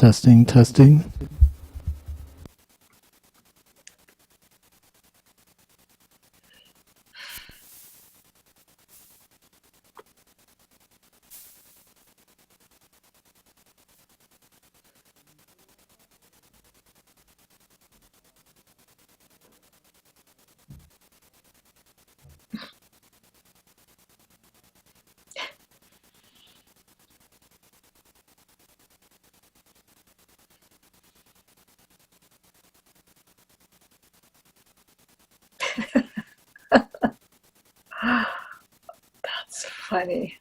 Testing, testing. That's funny.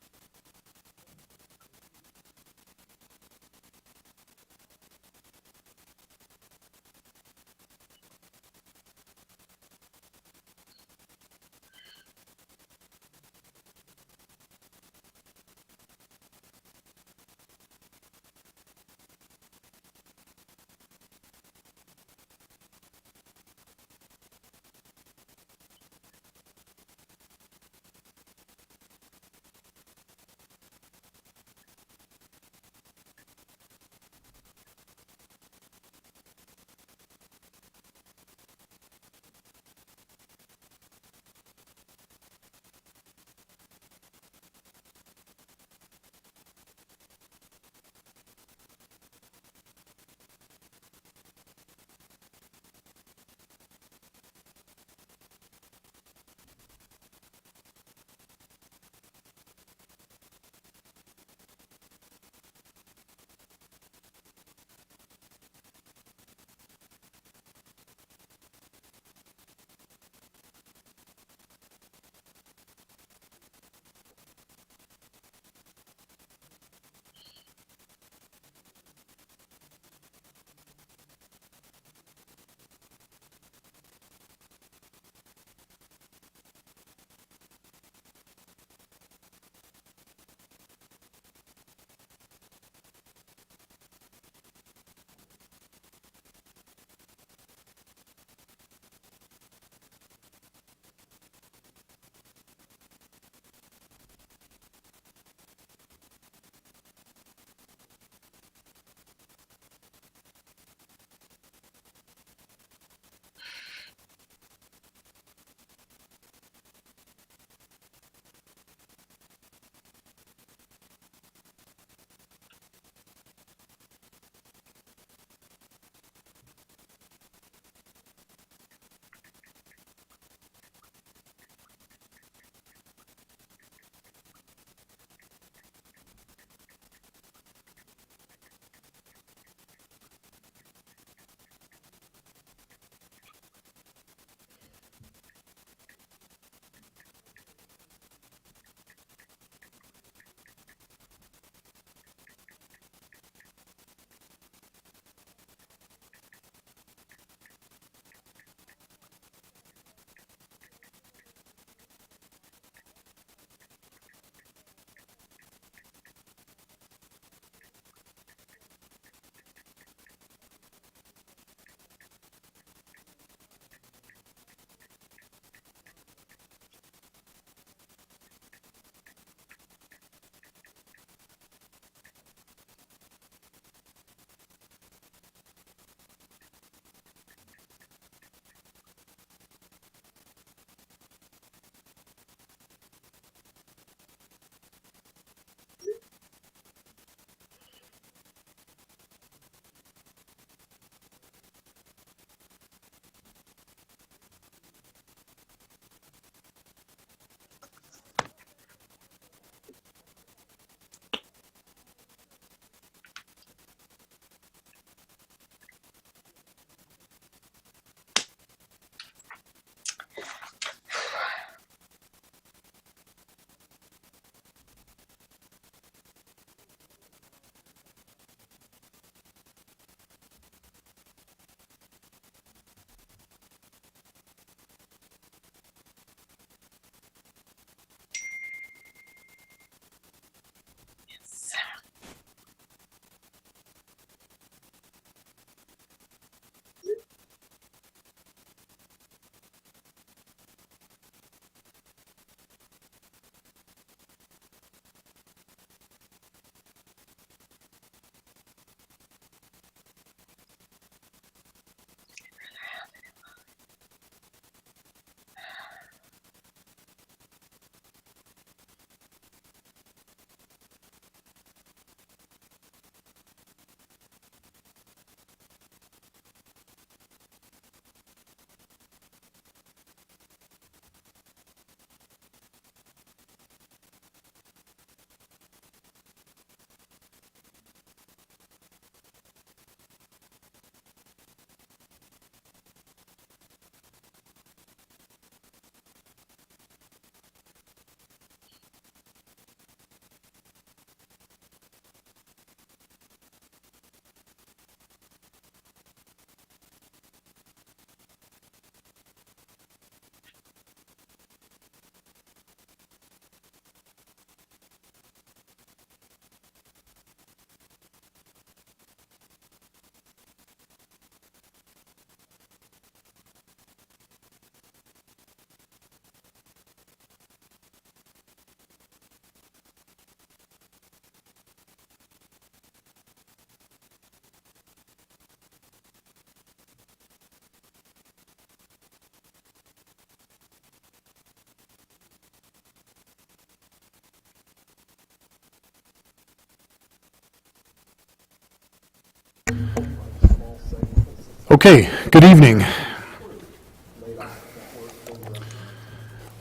Okay, good evening.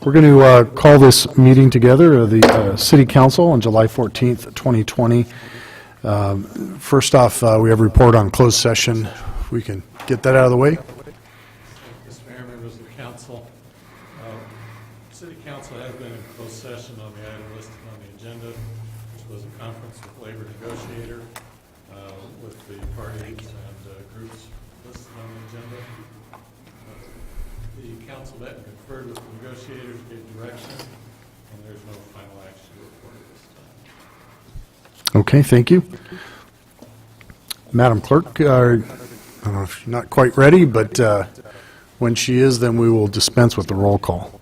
We're going to call this meeting together of the City Council on July 14th, 2020. First off, we have a report on closed session. If we can get that out of the way. Mr. Mayor, members of the council, City Council has been in closed session on the item listed on the agenda, which was a conference with labor negotiator with the parties and groups listed on the agenda. The council met and conferred with the negotiators, gave direction, and there's no final action to report at this time. Okay, thank you. Madam Clerk, I don't know if she's not quite ready, but when she is, then we will dispense with the roll call.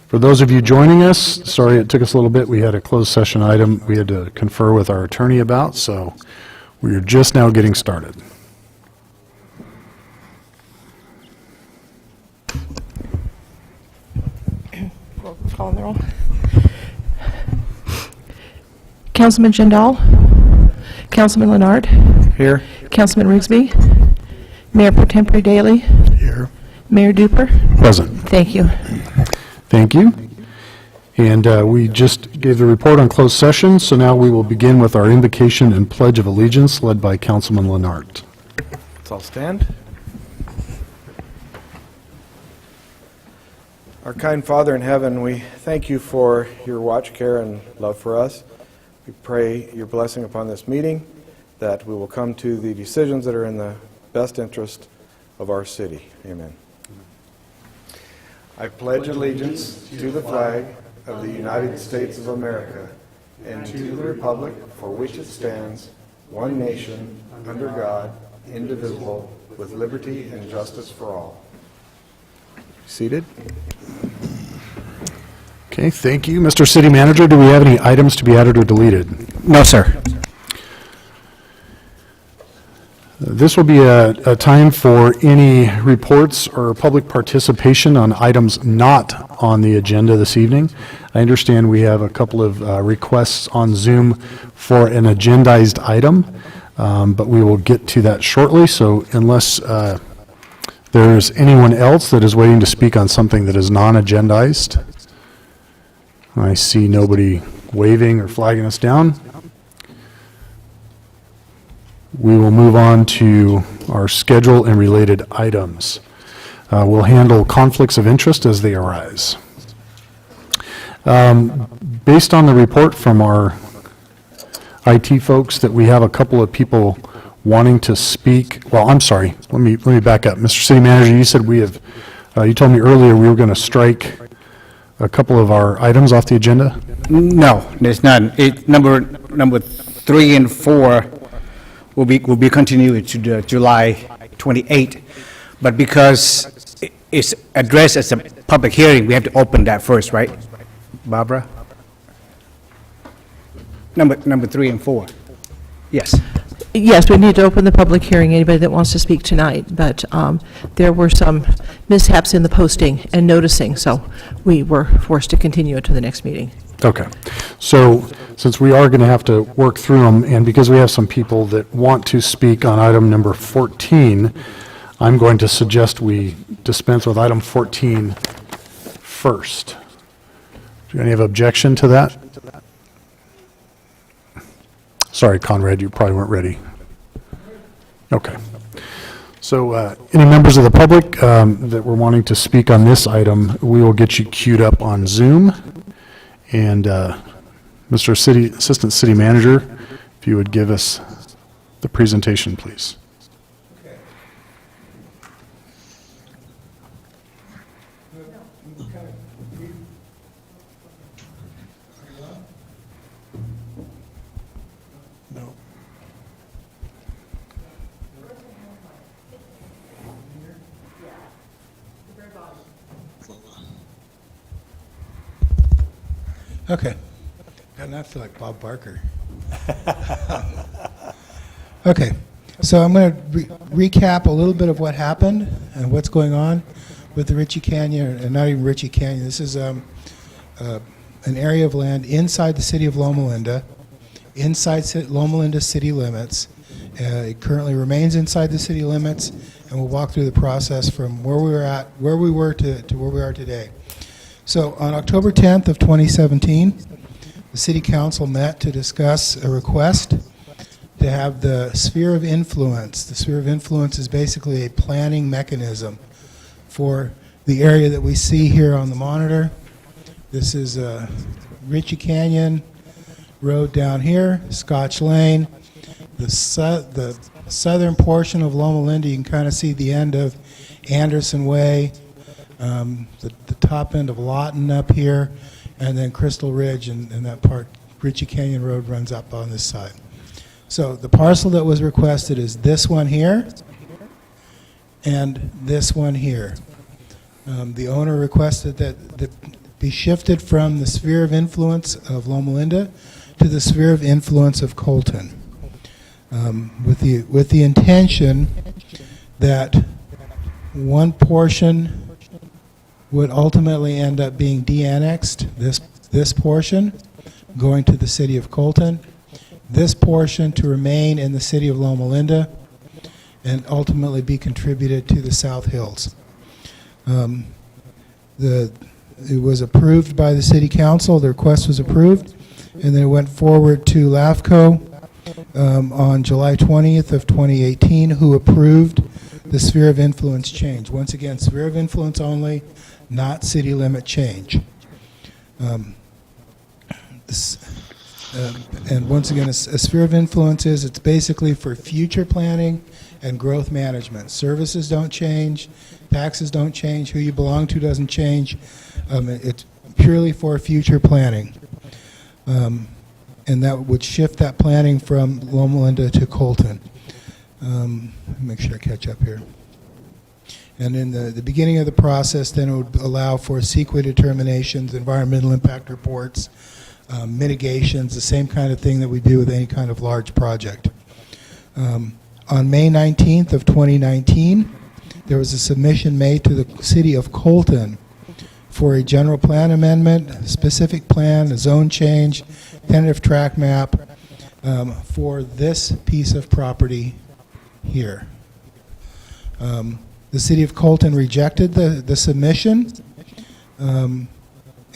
For those of you joining us, sorry it took us a little bit. We had a closed session item we had to confer with our attorney about, so we are just now getting started. Calling the roll. Councilman Jindal, Councilman Leonard, Here. Councilman Rigsby, Mayor Pro Tempore Daly, Here. Mayor Duper. Present. Thank you. Thank you. And we just gave the report on closed session, so now we will begin with our invocation and pledge of allegiance led by Councilman Leonard. Let's all stand. Our kind Father in heaven, we thank you for your watch, care, and love for us. We pray your blessing upon this meeting, that we will come to the decisions that are in the best interest of our city. Amen. I pledge allegiance to the flag of the United States of America and to the republic for which it stands, one nation, under God, indivisible, with liberty and justice for all. Seated. Okay, thank you. Mr. City Manager, do we have any items to be added or deleted? No, sir. This will be a time for any reports or public participation on items not on the agenda this evening. I understand we have a couple of requests on Zoom for an agendized item, but we will get to that shortly. So unless there's anyone else that is waiting to speak on something that is non-agendized, I see nobody waving or flagging us down. We will move on to our schedule and related items. We'll handle conflicts of interest as they arise. Based on the report from our IT folks that we have a couple of people wanting to speak. Well, I'm sorry. Let me back up. Mr. City Manager, you said we have. You told me earlier we were going to strike a couple of our items off the agenda. No, there's none. Number 3 and 4 will be continued to the July 28th, but because it's addressed as a public hearing, we have to open that first, right, Barbara? Number 3 and 4. Yes. Yes, we need to open the public hearing, anybody that wants to speak tonight, but there were some mishaps in the posting and noticing, so we were forced to continue it to the next meeting. Okay. So since we are going to have to work through them, and because we have some people that want to speak on item number 14, I'm going to suggest we dispense with item 14 first. Do you have any objection to that? Sorry, Conrad, you probably weren't ready. Okay. So any members of the public that were wanting to speak on this item, we will get you queued up on Zoom. And Mr. Assistant City Manager, if you would give us the presentation, please. Okay. And I feel like Bob Barker. Okay. So I'm going to recap a little bit of what happened and what's going on with the Ritchie Canyon, and not even Ritchie Canyon. This is an area of land inside the city of Loma Linda, inside Loma Linda city limits. It currently remains inside the city limits, and we'll walk through the process from where we were to where we are today. So on October 10th of 2017, the City Council met to discuss a request to have the sphere of influence. The sphere of influence is basically a planning mechanism for the area that we see here on the monitor. This is Ritchie Canyon Road down here, Scotch Lane. The southern portion of Loma Linda, you can kind of see the end of Anderson Way, the top end of Lawton up here, and then Crystal Ridge and that part, Ritchie Canyon Road runs up on this side. So the parcel that was requested is this one here and this one here. The owner requested that be shifted from the sphere of influence of Loma Linda to the sphere of influence of Colton, with the intention that one portion would ultimately end up being de-annexed, this portion going to the city of Colton, this portion to remain in the city of Loma Linda, and ultimately be contributed to the South Hills. It was approved by the City Council, the request was approved, and then it went forward to LAFCO on July 20th of 2018, who approved the sphere of influence change. Once again, sphere of influence only, not city limit change. And once again, a sphere of influence it's basically for future planning and growth management. Services don't change, taxes don't change, who you belong to doesn't change. It's purely for future planning. And that would shift that planning from Loma Linda to Colton. Make sure I catch up here. And in the beginning of the process, then it would allow for CEQA determinations, environmental impact reports, mitigations, the same kind of thing that we do with any kind of large project. On May 19th of 2019, there was a submission made to the City of Colton for a general plan amendment, a specific plan, a zone change, tentative track map for this piece of property here. The City of Colton rejected the submission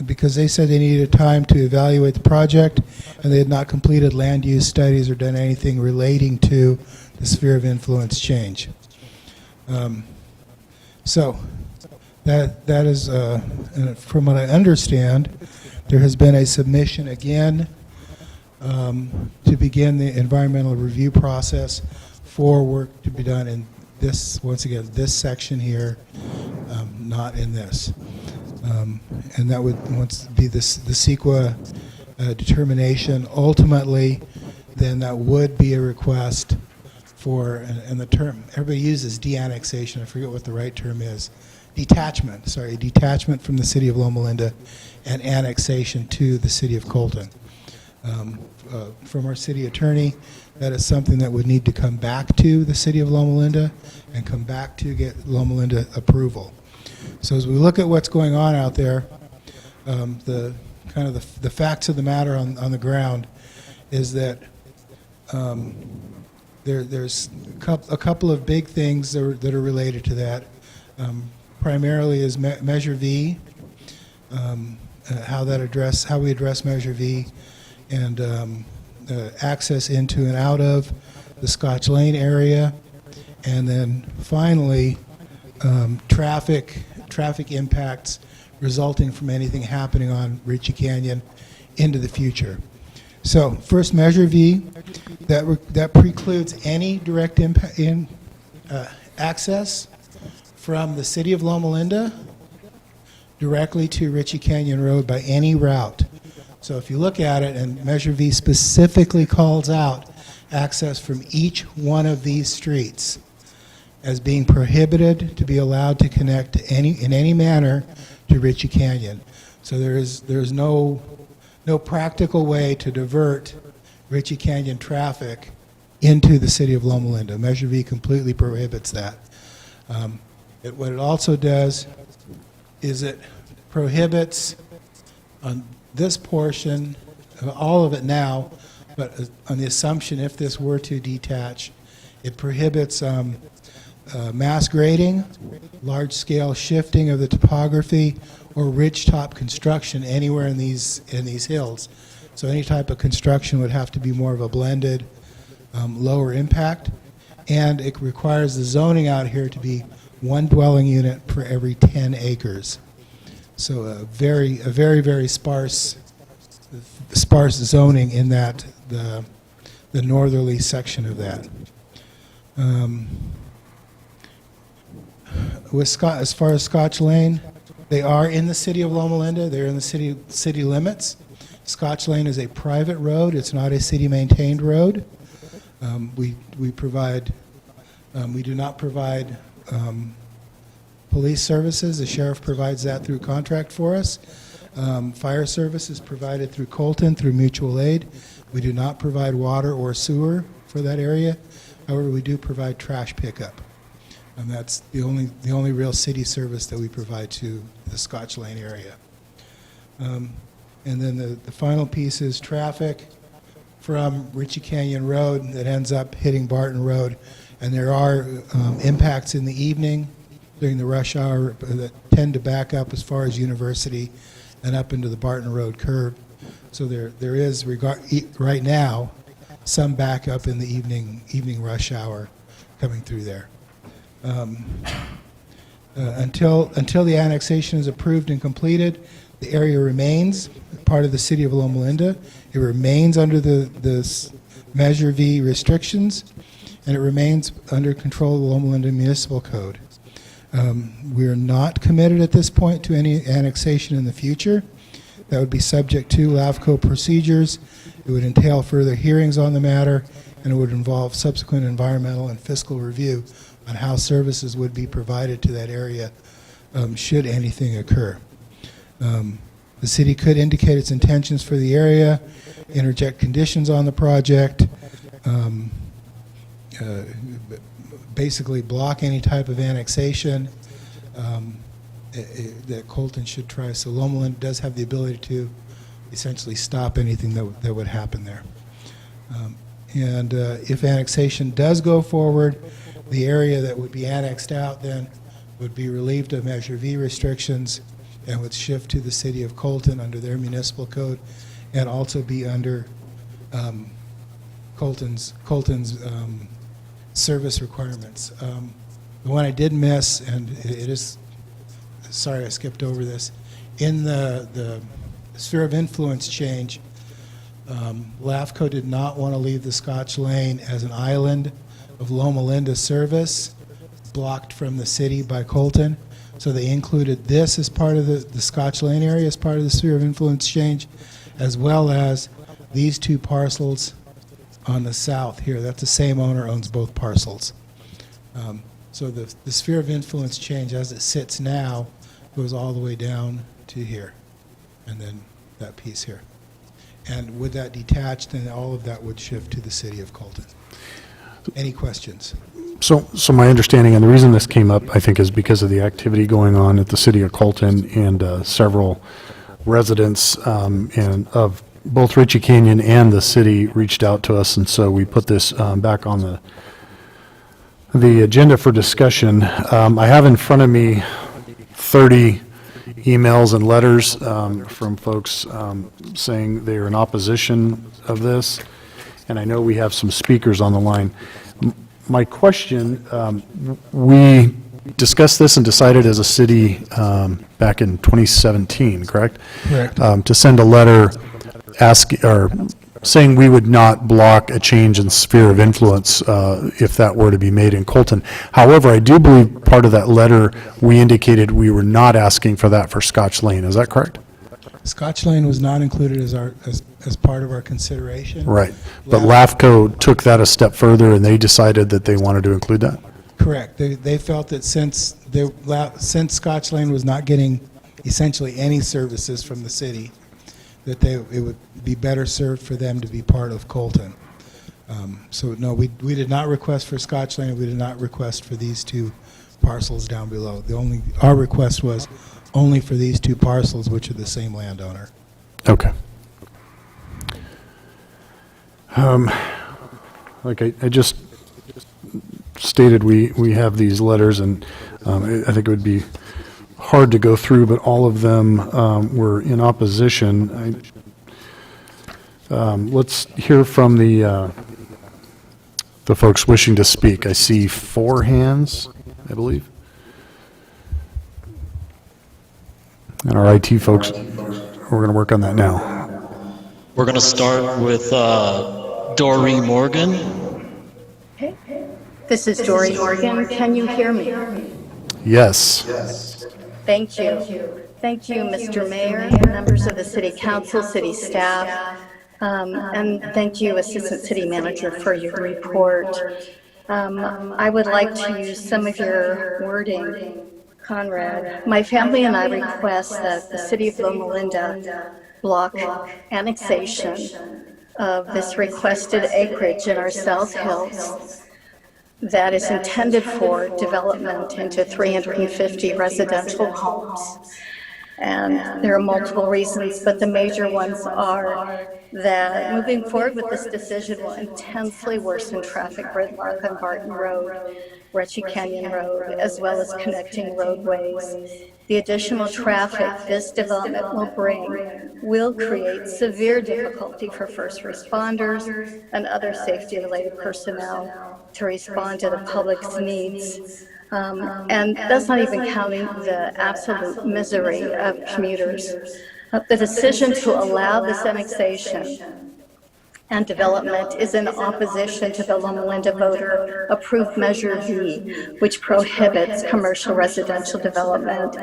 because they said they needed time to evaluate the project, and they had not completed land use studies or done anything relating to the sphere of influence change. So that is, from what I understand, there has been a submission again to begin the environmental review process for work to be done in this, once again, this section here, not in this. And that would once be the CEQA determination. Ultimately, then that would be a request for, and the term, everybody uses de-annexation, I forget what the right term is, detachment, sorry, detachment from the city of Loma Linda and annexation to the city of Colton. From our city attorney, that is something that would need to come back to the city of Loma Linda and come back to get Loma Linda approval. So as we look at what's going on out there, the kind of the facts of the matter on the ground is that there's a couple of big things that are related to that. Primarily is Measure V, how we address Measure V, and access into and out of the Scotch Lane area, and then finally traffic impacts resulting from anything happening on Ritchie Canyon into the future. So first, Measure V, that precludes any direct access from the city of Loma Linda directly to Ritchie Canyon Road by any route. So if you look at it, and Measure V specifically calls out access from each one of these streets as being prohibited to be allowed to connect to in any manner to Ritchie Canyon. So there's no practical way to divert Ritchie Canyon traffic into the city of Loma Linda. Measure V completely prohibits that. What it also does is it prohibits on this portion, all of it now, but on the assumption if this were to detach, It prohibits mass grading, large-scale shifting of the topography, or ridge-top construction anywhere in these hills. So any type of construction would have to be more of a blended, lower impact, and it requires the zoning out here to be one dwelling unit per every 10 acres. So a very, very sparse zoning in that the northerly section of that. As far as Scotch Lane, they are in the city of Loma Linda. They're in the city limits. Scotch Lane is a private road. It's not a city-maintained road. We do not provide police services. The sheriff provides that through contract for us. Fire service is provided through Colton through mutual aid. We do not provide water or sewer for that area. However, we do provide trash pickup. And that's the only real city service that we provide to the Scotch Lane area. And then the final piece is traffic from Ritchie Canyon Road that ends up hitting Barton Road. And there are impacts in the evening during the rush hour that tend to back up as far as University and up into the Barton Road curve. So there is, right now, some backup in the evening rush hour coming through there. Until the annexation is approved and completed, the area remains part of the city of Loma Linda. It remains under the Measure V restrictions, and it remains under control of the Loma Linda Municipal Code. We are not committed at this point to any annexation in the future. That would be subject to LAFCO procedures. It would entail further hearings on the matter, and it would involve subsequent environmental and fiscal review on how services would be provided to that area should anything occur. The city could indicate its intentions for the area, interject conditions on the project, basically block any type of annexation that Colton should try. So Loma Linda does have the ability to essentially stop anything that would happen there. And if annexation does go forward, the area that would be annexed out then would be relieved of Measure V restrictions and would shift to the city of Colton under their municipal code and also be under Colton's service requirements. The one I did miss, and it is, sorry I skipped over this, in the sphere of influence change, LAFCO did not want to leave the Scotch Lane as an island of Loma Linda service, blocked from the city by Colton. So they included this as part of the Scotch Lane area, as part of the sphere of influence change, as well as these two parcels on the south here. That's the same owner owns both parcels. So the sphere of influence change as it sits now goes all the way down to here, and then that piece here. And with that detached, then all of that would shift to the city of Colton. Any questions? So my understanding, and the reason this came up, I think, is because of the activity going on at the city of Colton, and several residents and of both Ritchie Canyon and the city reached out to us, and so we put this back on the agenda for discussion. I have in front of me 30 emails and letters from folks saying they are in opposition of this, and I know we have some speakers on the line. My question, we discussed this and decided as a city back in 2017, correct? Correct. To send a letter saying we would not block a change in sphere of influence if that were to be made in Colton. However, I do believe part of that letter, we indicated we were not asking for that for Scotch Lane. Is that correct? Scotch Lane was not included as part of our consideration. Right. But LAFCO took that a step further, and they decided that they wanted to include that? Correct. They felt that since Scotch Lane was not getting essentially any services from the city, that it would be better served for them to be part of Colton. So no, we did not request for Scotch Lane. We did not request for these two parcels down below. Our request was only for these two parcels, which are the same landowner. Okay. Like I just stated, we have these letters, and I think it would be hard to go through, but all of them were in opposition. Let's hear from the folks wishing to speak. I see 4 hands, I believe. And our IT folks, we're going to work on that now. We're going to start with Dory Morgan. This is Dory Morgan. Can you hear me? Yes. Thank you. Thank you, Mr. Mayor, members of the City Council, city staff, and thank you, Assistant City Manager, for your report. I would like to use some of your wording, Conrad. My family and I request that the City of Loma Linda block annexation of this requested acreage in our South Hills that is intended for development into 350 residential homes. And there are multiple reasons, but the major ones are that moving forward with this decision will intensely worsen traffic gridlock on Barton Road, Ritchie Canyon Road, as well as connecting roadways. The additional traffic this development will bring will create severe difficulty for first responders and other safety-related personnel to respond to the public's needs. And that's not even counting the absolute misery of commuters. The decision to allow this annexation and development is in opposition to the Loma Linda voter-approved Measure V, which prohibits commercial residential development.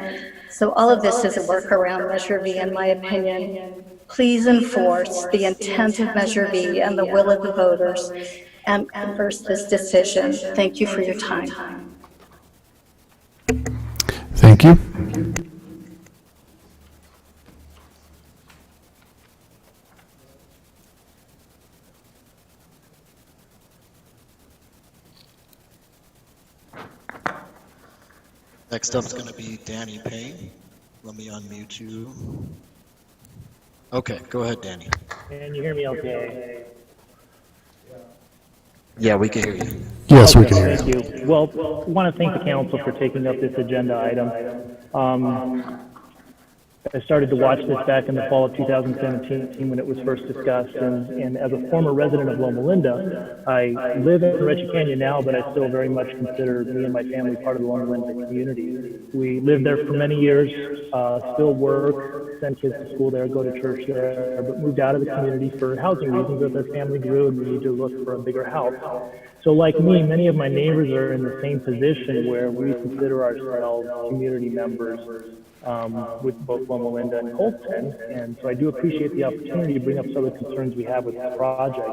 So all of this is a workaround Measure V, in my opinion. Please enforce the intent of Measure V and the will of the voters and reverse this decision. Thank you for your time. Thank you. Next up is going to be Danny Payne. Let me unmute you. Okay, go ahead, Danny. Can you hear me okay? Yeah, we can hear you. Yes, we can hear you. Thank you. Well, I want to thank the council for taking up this agenda item. I started to watch this back in the fall of 2017 when it was first discussed, and as a former resident of Loma Linda, I live in Ritchie Canyon now, but I still very much consider me and my family part of the Loma Linda community. We lived there for many years, still work, send kids to school there, go to church there, but moved out of the community for housing reasons as our family grew and we needed to look for a bigger house. So like me, many of my neighbors are in the same position where we consider ourselves community members with both Loma Linda and Colton, and so I do appreciate the opportunity to bring up some of the concerns we have with the project.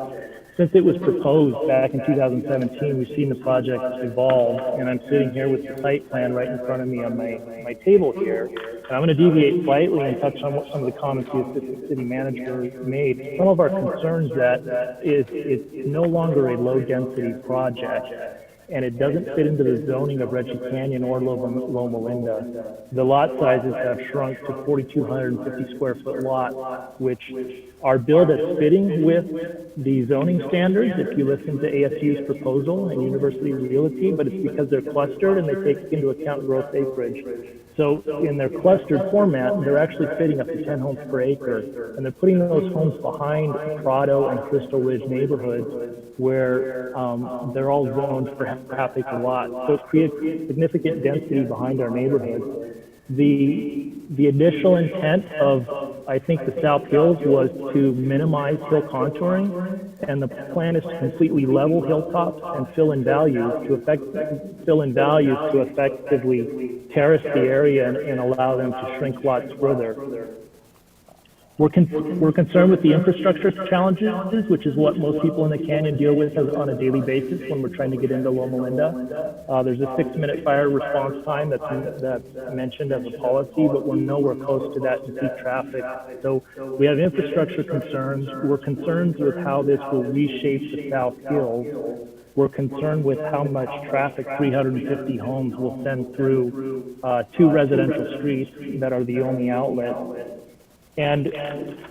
Since it was proposed back in 2017, we've seen the project evolve, and I'm sitting here with the site plan right in front of me on my table here. And I'm going to deviate slightly and touch on what some of the comments the Assistant City Manager made. Some of our concerns that it's no longer a low-density project, and it doesn't fit into the zoning of Ritchie Canyon or Loma Linda. The lot sizes have shrunk to 4,250 square foot lot, which are billed as fitting with the zoning standards if you listen to ASU's proposal and University Realty, but it's because they're clustered and they take into account gross acreage. So in their clustered format, they're actually fitting up to 10 homes per acre, and they're putting those homes behind Prado and Crystal Ridge neighborhoods where they're all zoned for half-acre lots. So it creates significant density behind our neighborhoods. The initial intent of, I think, the South Hills was to minimize hill contouring, and the plan is to completely level hilltops and fill in values to effectively terrace the area and allow them to shrink lots further. We're concerned with the infrastructure challenges, which is what most people in the canyon deal with on a daily basis when we're trying to get into Loma Linda. There's a 6-minute fire response time that's mentioned as a policy, but we're nowhere close to that in peak traffic. So we have infrastructure concerns. We're concerned with how this will reshape the South Hills. We're concerned with how much traffic 350 homes will send through 2 residential streets that are the only outlet. And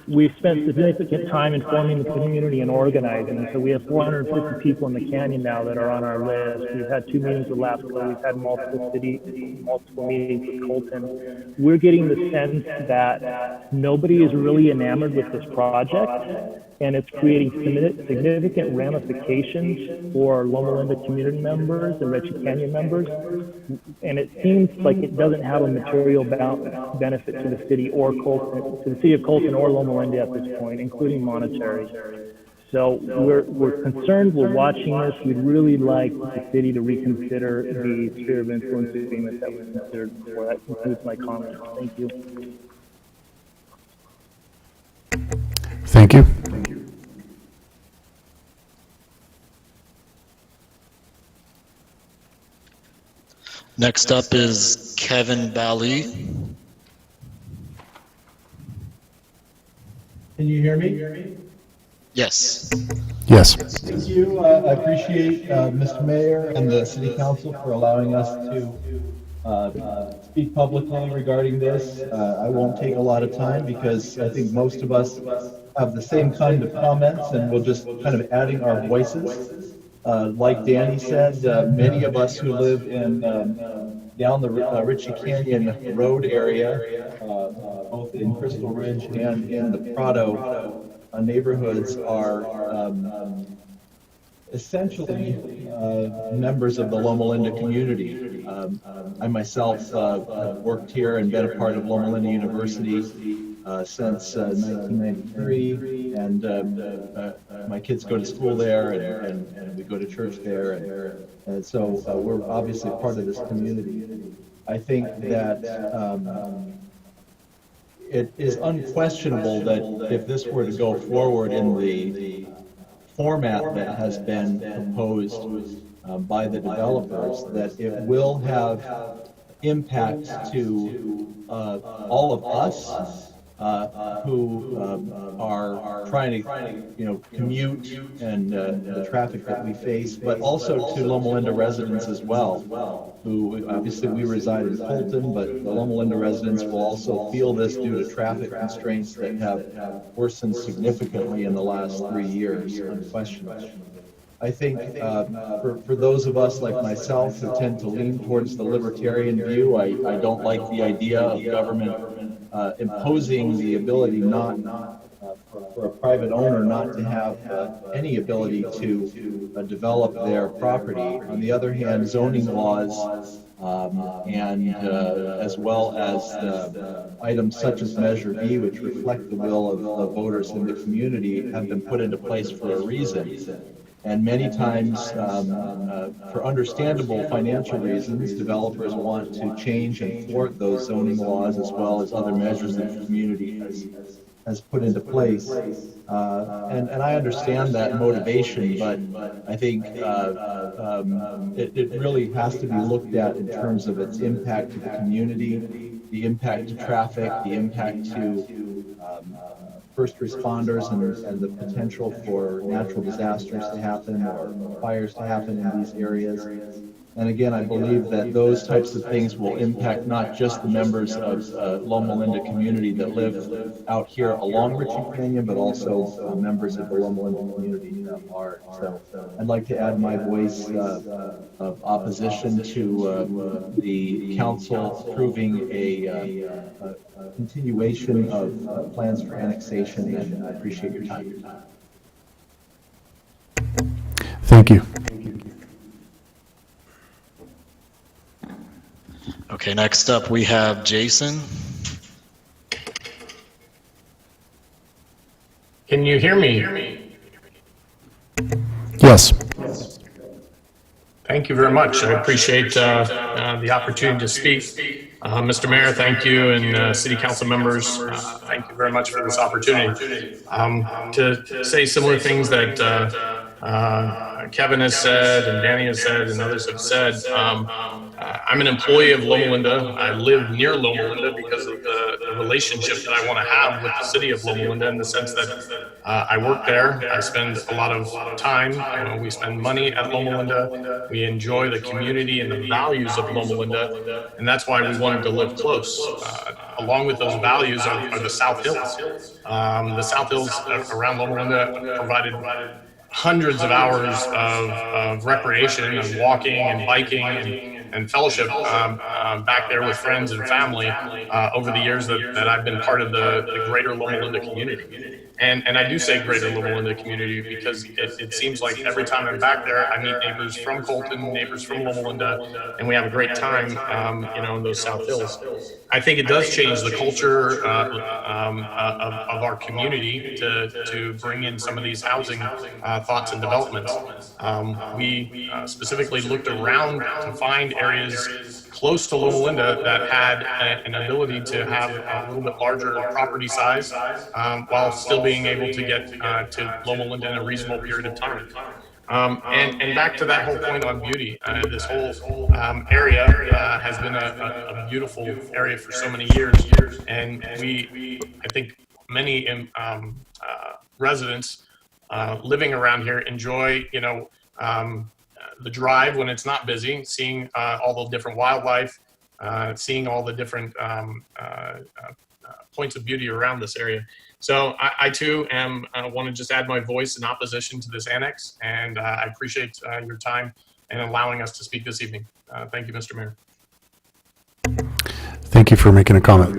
we've spent significant time informing the community and organizing. And so we have 450 people in the canyon now that are on our list. We've had 2 meetings with LAFCO. We've had multiple meetings with Colton. We're getting the sense that nobody is really enamored with this project, and it's creating significant ramifications for Loma Linda community members and Ritchie Canyon members. And it seems like it doesn't have a material benefit to the city or Colton, to the city of Colton or Loma Linda at this point, including monetary. So we're concerned, we're watching this. We'd really like the city to reconsider the sphere of influence agreement that was considered before. That concludes my comments. Thank you. Thank you. Next up is Kevin Bally. Can you hear me? Yes. Yes. Thank you. I appreciate Mr. Mayor and the City Council for allowing us to speak publicly regarding this. I won't take a lot of time because I think most of us have the same kind of comments, and we'll just kind of adding our voices. Like Danny said, many of us who live in down the Ritchie Canyon Road area, both in Crystal Ridge and in the Prado neighborhoods, are essentially members of the Loma Linda community. I myself have worked here and been a part of Loma Linda University since 1993, and my kids go to school there, and we go to church there, and so we're obviously part of this community. I think that it is unquestionable that if this were to go forward in the format that has been proposed by the developers, that it will have impact to all of us who are trying to, commute and the traffic that we face, but also to Loma Linda residents as well, who obviously we reside in Colton, but the Loma Linda residents will also feel this due to traffic constraints that have worsened significantly in the last 3 years, unquestionably. I think for those of us like myself who tend to lean towards the libertarian view, I don't like the idea of government imposing the ability for a private owner not to have any ability to develop their property. On the other hand, zoning laws and as well as items such as Measure B, which reflect the will of the voters in the community, have been put into place for a reason. And many times, for understandable financial reasons, developers want to change and thwart those zoning laws as well as other measures that the community has put into place. And I understand that motivation, but I think it really has to be looked at in terms of its impact to the community, the impact to traffic, the impact to first responders, and the potential for natural disasters to happen or fires to happen in these areas. And again, I believe that those types of things will impact not just the members of Loma Linda community that live out here along Ritchie Canyon, but also members of the Loma Linda community at large. So I'd like to add my voice of opposition to the council approving a continuation of plans for annexation, and I appreciate your time. Thank you. Okay, next up we have Jason. Can you hear me? Yes. Thank you very much. I appreciate the opportunity to speak. Mr. Mayor, thank you, and City Council members, thank you very much for this opportunity. To say similar things that Kevin has said and Danny has said and others have said, I'm an employee of Loma Linda. I live near Loma Linda because of the relationship that I want to have with the city of Loma Linda, in the sense that I work there, I spend a lot of time, we spend money at Loma Linda, we enjoy the community and the values of Loma Linda, and that's why we wanted to live close. Along with those values are the South Hills. The South Hills around Loma Linda provided hundreds of hours of recreation and walking and biking and fellowship back there with friends and family over the years that I've been part of the greater Loma Linda community. And I do say greater Loma Linda community because it seems like every time I'm back there, I meet neighbors from Colton, neighbors from Loma Linda, and we have a great time, in those South Hills. I think it does change the culture of our community to bring in some of these housing thoughts and developments. We specifically looked around to find areas close to Loma Linda that had an ability to have a little bit larger property size while still being able to get to Loma Linda in a reasonable period of time. And back to that whole point on beauty, this whole area has been a beautiful area for so many years, and I think many residents living around here enjoy, the drive when it's not busy, seeing all the different wildlife, seeing all the different points of beauty around this area. So I too want to just add my voice in opposition to this annex, and I appreciate your time and allowing us to speak this evening. Thank you, Mr. Mayor. Thank you for making a comment.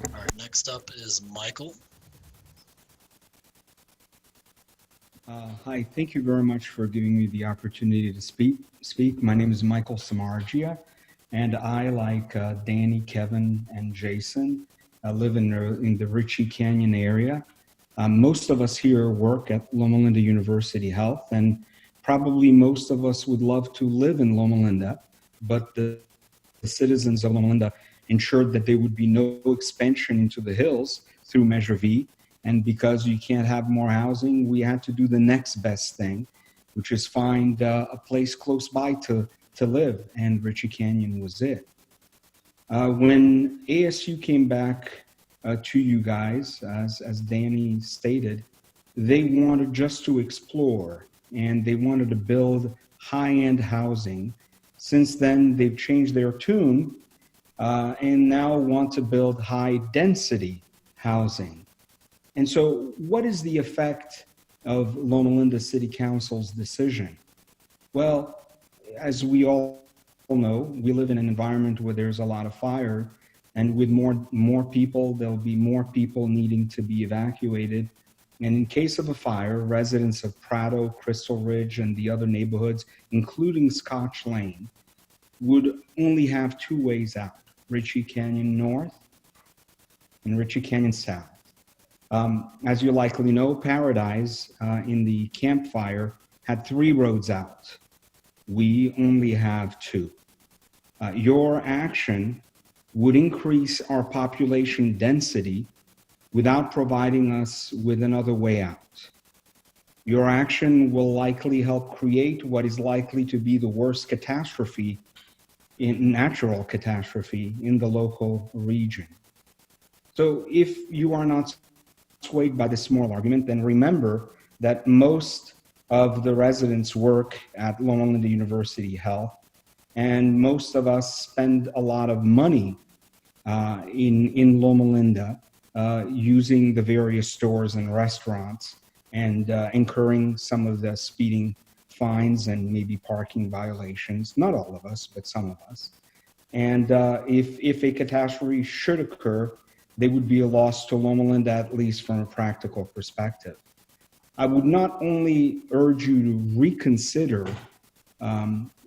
All right, next up is Michael. Hi, thank you very much for giving me the opportunity to speak. My name is Michael Samardzija, and I, like Danny, Kevin, and Jason, live in the Ritchie Canyon area. Most of us here work at Loma Linda University Health, and probably most of us would love to live in Loma Linda, but the citizens of Loma Linda ensured that there would be no expansion into the hills through Measure V. And because you can't have more housing, we had to do the next best thing, which is find a place close by to live, and Ritchie Canyon was it. When ASU came back to you guys, as Danny stated, they wanted just to explore, and they wanted to build high-end housing. Since then, they've changed their tune and now want to build high-density housing. And so what is the effect of Loma Linda City Council's decision? Well, as we all know, we live in an environment where there's a lot of fire, and with more people, there'll be more people needing to be evacuated. And in case of a fire, residents of Prado, Crystal Ridge, and the other neighborhoods, including Scotch Lane, would only have two ways out: Ritchie Canyon North and Ritchie Canyon South. As you likely know, Paradise in the campfire had 3 roads out. We only have 2. Your action would increase our population density without providing us with another way out. Your action will likely help create what is likely to be the worst catastrophe, natural catastrophe, in the local region. So if you are not swayed by this moral argument, then remember that most of the residents work at Loma Linda University Health, and most of us spend a lot of money in Loma Linda using the various stores and restaurants, and incurring some of the speeding fines and maybe parking violations. Not all of us, but some of us. And if a catastrophe should occur, they would be a loss to Loma Linda, at least from a practical perspective. I would not only urge you to reconsider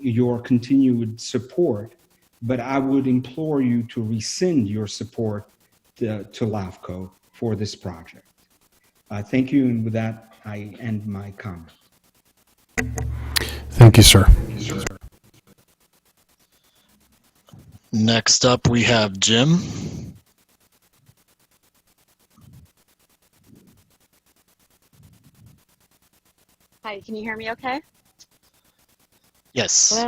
your continued support, but I would implore you to rescind your support to LAFCO for this project. Thank you, and with that, I end my comment. Thank you, sir. Next up, we have Jim. Hi, can you hear me okay? Yes.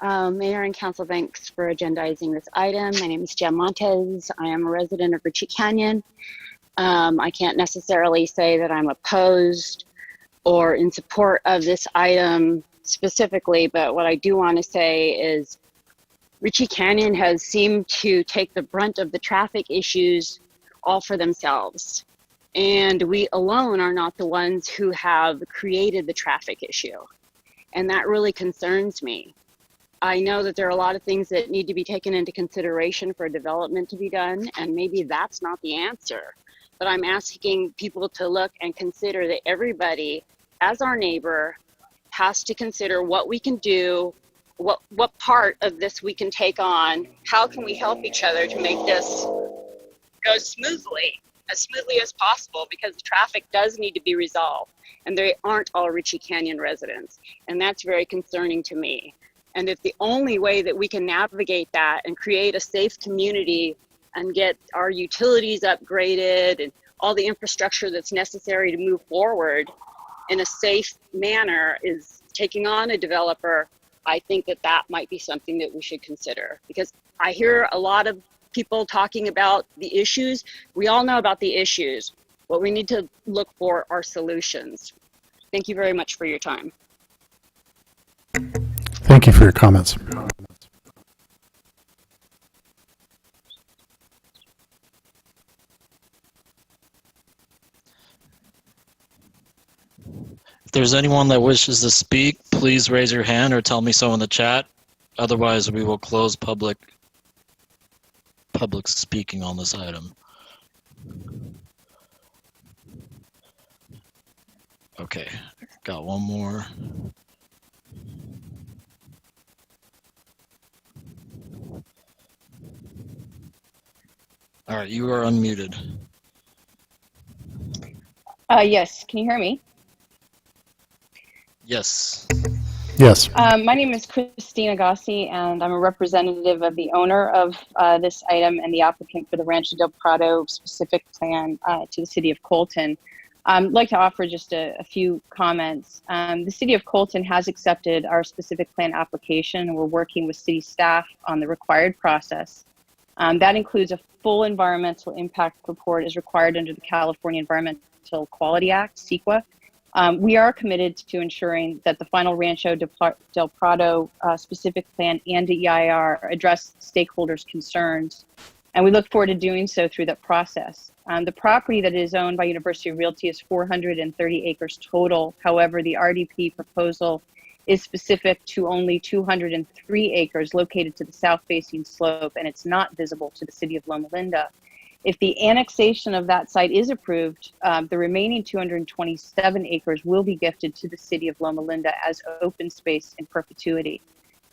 Well, Mayor and Council, thanks for agendizing this item. My name is Jen Montes. I am a resident of Ritchie Canyon. I can't necessarily say that I'm opposed or in support of this item specifically, but what I do want to say is Ritchie Canyon has seemed to take the brunt of the traffic issues all for themselves. And we alone are not the ones who have created the traffic issue. And that really concerns me. I know that there are a lot of things that need to be taken into consideration for development to be done, and maybe that's not the answer. But I'm asking people to look and consider that everybody, as our neighbor, has to consider what we can do, what part of this we can take on, how can we help each other to make this go smoothly as possible, because the traffic does need to be resolved, and they aren't all Ritchie Canyon residents, and that's very concerning to me. And if the only way that we can navigate that and create a safe community and get our utilities upgraded and all the infrastructure that's necessary to move forward in a safe manner is taking on a developer, I think that that might be something that we should consider. Because I hear a lot of people talking about the issues. We all know about the issues. What we need to look for are solutions. Thank you very much for your time. Thank you for your comments. If there's anyone that wishes to speak, please raise your hand or tell me so in the chat. Otherwise, we will close public speaking on this item. Okay, got one more. All right, you are unmuted. Yes, can you hear me? Yes. Yes. My name is Christina Gossi, and I'm a representative of the owner of this item and the applicant for the Rancho del Prado specific plan to the city of Colton. I'd like to offer just a few comments. The city of Colton has accepted our specific plan application, and we're working with city staff on the required process. That includes a full environmental impact report as required under the California Environmental Quality Act, CEQA. We are committed to ensuring that the final Rancho del Prado specific plan and the EIR address stakeholders' concerns, and we look forward to doing so through that process. The property that is owned by University of Realty is 430 acres total. However, the RDP proposal is specific to only 203 acres located to the south-facing slope, and it's not visible to the city of Loma Linda. If the annexation of that site is approved, the remaining 227 acres will be gifted to the city of Loma Linda as open space in perpetuity.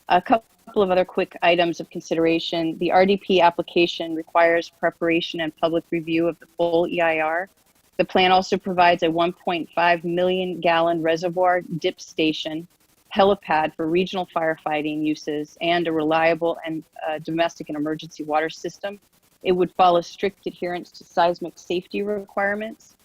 A couple of other quick items of consideration. The RDP application requires preparation and public review of the full EIR. The plan also provides a 1.5 million gallon reservoir dip station, helipad for regional firefighting uses, and a reliable and domestic and emergency water system. It would follow strict adherence to seismic safety requirements.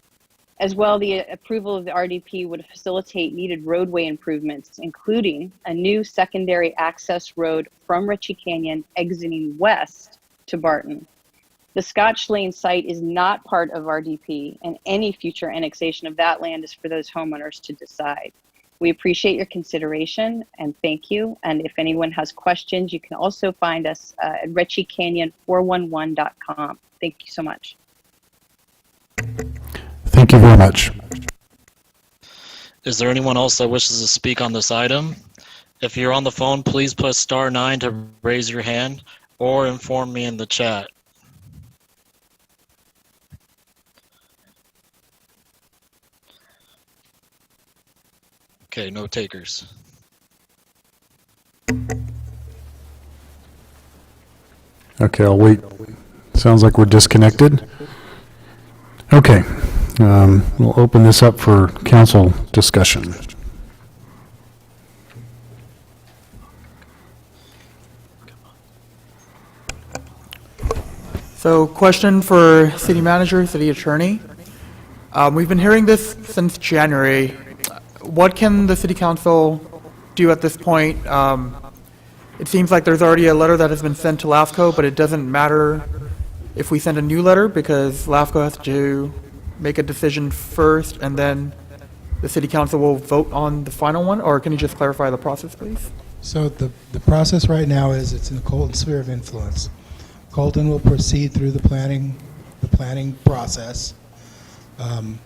As well, the approval of the RDP would facilitate needed roadway improvements, including a new secondary access road from Ritchie Canyon exiting west to Barton. The Scotch Lane site is not part of RDP, and any future annexation of that land is for those homeowners to decide. We appreciate your consideration and thank you. And if anyone has questions, you can also find us at ritchiecanyon411.com. Thank you so much. Thank you very much. Is there anyone else that wishes to speak on this item? If you're on the phone, please press *9 to raise your hand or inform me in the chat. Okay, no takers. Okay, I'll wait. Sounds like we're disconnected. Okay, we'll open this up for council discussion. So, question for city manager, city attorney. We've been hearing this since January. What can the city council do at this point? It seems like there's already a letter that has been sent to LAFCO, but it doesn't matter if we send a new letter because LAFCO has to make a decision first and then the city council will vote on the final one? Or can you just clarify the process, please? So the process right now is it's in the Colton sphere of influence. Colton will proceed through the planning process. And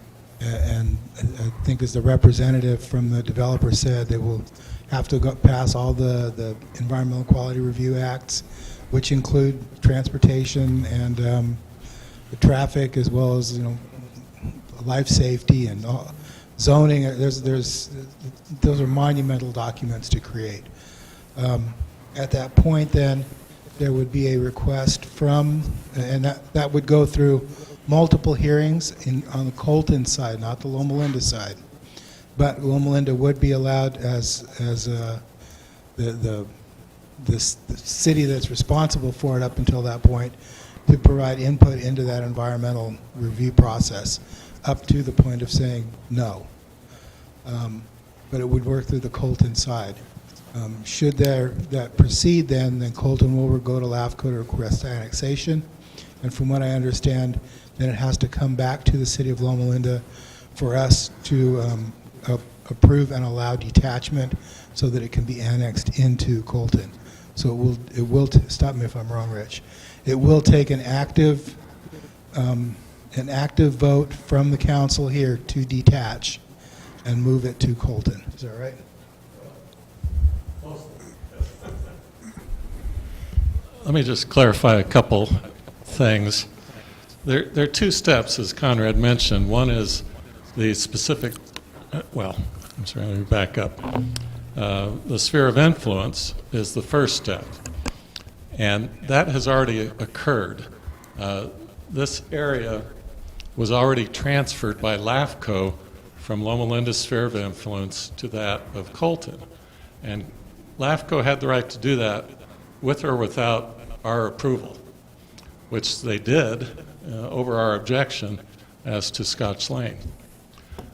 I think as the representative from the developer said, they will have to go pass all the Environmental Quality Review Acts, which include transportation and the traffic, as well as, you know, life safety and zoning. Those are monumental documents to create. At that point, then, there would be a request from, and that would go through multiple hearings on the Colton side, not the Loma Linda side. But Loma Linda would be allowed as the city that's responsible for it up until that point to provide input into that environmental review process up to the point of saying no. But it would work through the Colton side. Should that proceed, then Colton will go to LAFCO to request annexation. And from what I understand, then it has to come back to the city of Loma Linda for us to approve and allow detachment so that it can be annexed into Colton. So it will stop me if I'm wrong, Rich. It will take an active vote from the council here to detach and move it to Colton. Is that right? Let me just clarify a couple things. There are two steps, as Conrad mentioned. One is the specific, let me back up. The sphere of influence is the first step, and that has already occurred. This area was already transferred by LAFCO from Loma Linda's sphere of influence to that of Colton. And LAFCO had the right to do that with or without our approval, which they did over our objection as to Scotch Lane.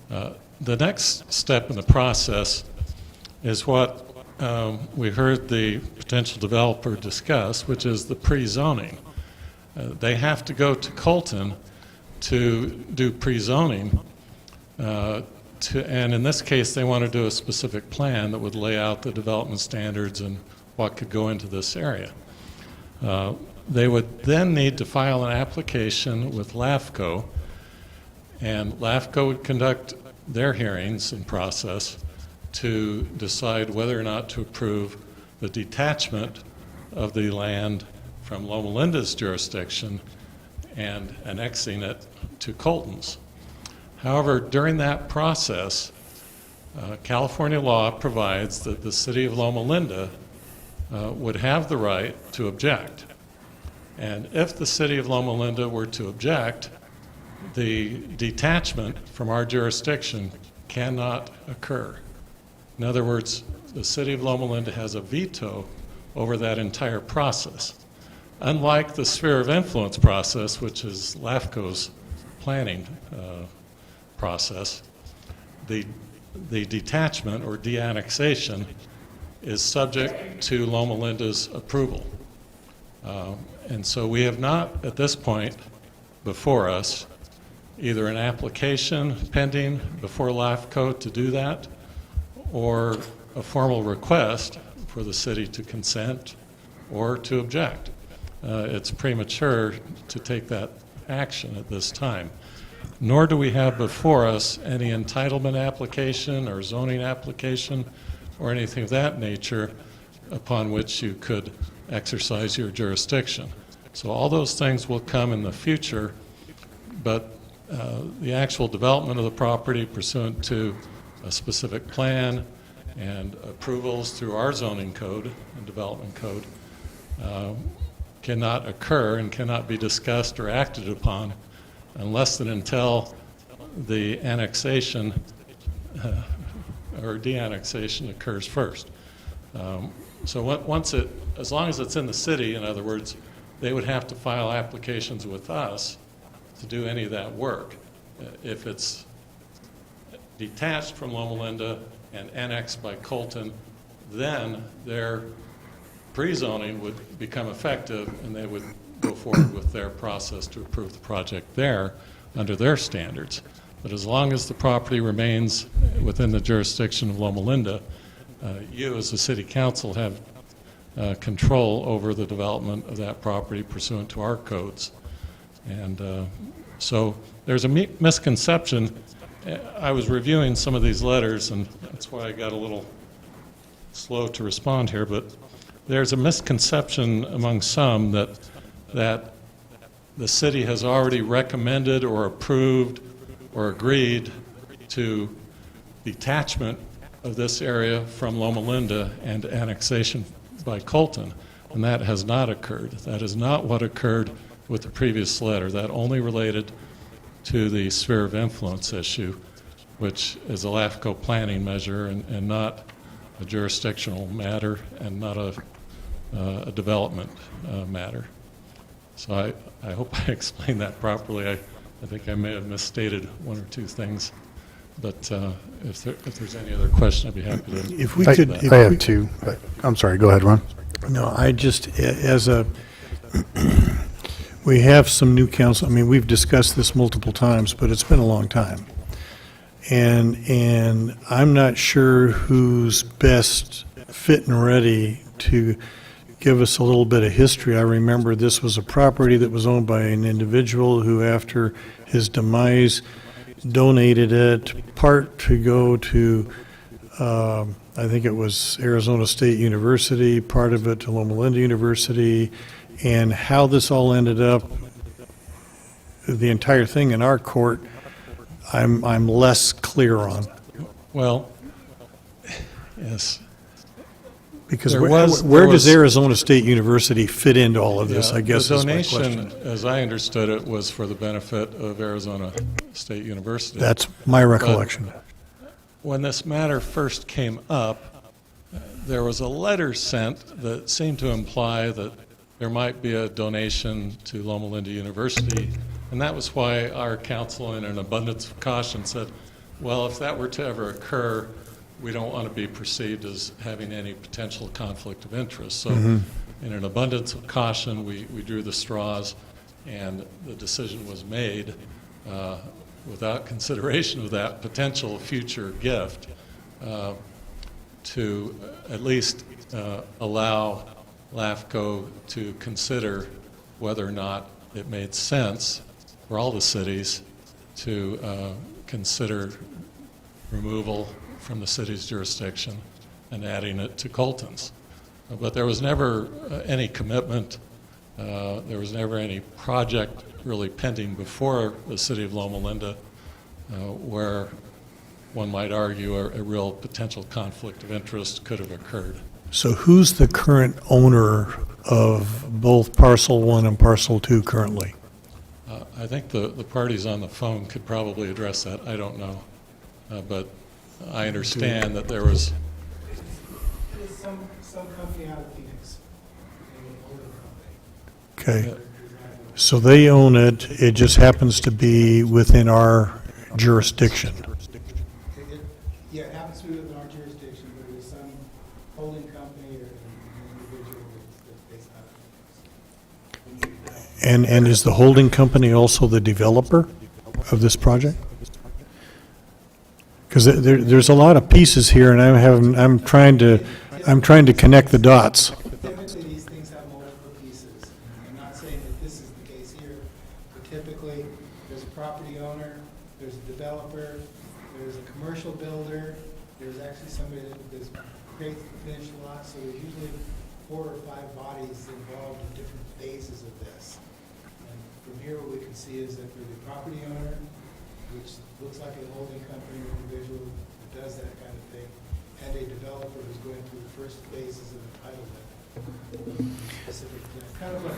The next step in the process is what we heard the potential developer discuss, which is the pre-zoning. They have to go to Colton to do pre-zoning, and in this case they want to do a specific plan that would lay out the development standards and what could go into this area. They would then need to file an application with LAFCO, and LAFCO would conduct their hearings and process to decide whether or not to approve the detachment of the land from Loma Linda's jurisdiction and annexing it to Colton's. However, during that process, California law provides that the city of Loma Linda would have the right to object. And if the city of Loma Linda were to object, the detachment from our jurisdiction cannot occur. In other words, the city of Loma Linda has a veto over that entire process. Unlike the sphere of influence process, which is LAFCO's planning process, the detachment or de-annexation is subject to Loma Linda's approval. And so we have not, at this point, before us, either an application pending before LAFCO to do that, or a formal request for the city to consent or to object. It's premature to take that action at this time. Nor do we have before us any entitlement application or zoning application or anything of that nature upon which you could exercise your jurisdiction. So all those things will come in the future, but the actual development of the property pursuant to a specific plan and approvals through our zoning code and development code cannot occur and cannot be discussed or acted upon unless and until the annexation or de-annexation occurs first. So as long as it's in the city, in other words, they would have to file applications with us to do any of that work. If it's detached from Loma Linda and annexed by Colton, then their pre-zoning would become effective, and they would go forward with their process to approve the project there under their standards. But as long as the property remains within the jurisdiction of Loma Linda, you as the city council have control over the development of that property pursuant to our codes. And so there's a misconception. I was reviewing some of these letters, and that's why I got a little slow to respond here, but there's a misconception among some that the city has already recommended or approved or agreed to detachment of this area from Loma Linda and annexation by Colton, and that has not occurred. That is not what occurred with the previous letter. That only related to the sphere of influence issue, which is a LAFCO planning measure and not a jurisdictional matter and not a development matter. So I hope I explained that properly. I think I may have misstated one or two things, but if there's any other question, I'd be happy to. If we could, I have two, but I'm sorry, go ahead, Ron. no, I just, we have some new council, I mean, we've discussed this multiple times, but it's been a long time. And I'm not sure who's best fit and ready to give us a little bit of history. I remember this was a property that was owned by an individual who, after his demise, donated it, part to go to, I think it was Arizona State University, part of it to Loma Linda University, and how this all ended up, the entire thing in our court, I'm less clear on. Well, yes. Because where does Arizona State University fit into all of this, I guess is my question. The donation, as I understood it, was for the benefit of Arizona State University. That's my recollection. But when this matter first came up, there was a letter sent that seemed to imply that there might be a donation to Loma Linda University, and that was why our council, in an abundance of caution, said, well, if that were to ever occur, we don't want to be perceived as having any potential conflict of interest. So in an abundance of caution, we drew the straws, and the decision was made without consideration of that potential future gift to at least allow LAFCO to consider whether or not it made sense for all the cities to consider removal from the city's jurisdiction and adding it to Colton's. But there was never any commitment, there was never any project really pending before the city of Loma Linda where one might argue a real potential conflict of interest could have occurred. So who's the current owner of both parcel 1 and parcel 2 currently? I think the parties on the phone could probably address that. I don't know. But I understand that there was some company out of Phoenix. Okay. So they own it, it just happens to be within our jurisdiction. Yeah, it happens to be within our jurisdiction, but it is some holding company or an individual that's based out of Phoenix. And is the holding company also the developer of this project? Because there's a lot of pieces here, and I'm trying to connect the dots. Typically, these things have multiple pieces. I'm not saying that this is the case here, but typically, there's a property owner, there's a developer, there's a commercial builder, there's actually somebody that creates the finished lot, so there's usually 4 or 5 bodies involved in different phases of this. And from here, what we can see is that there's a property owner, which looks like a holding company or individual that does that kind of thing, and a developer who's going through the first phases of entitlement. Specific, kind of like a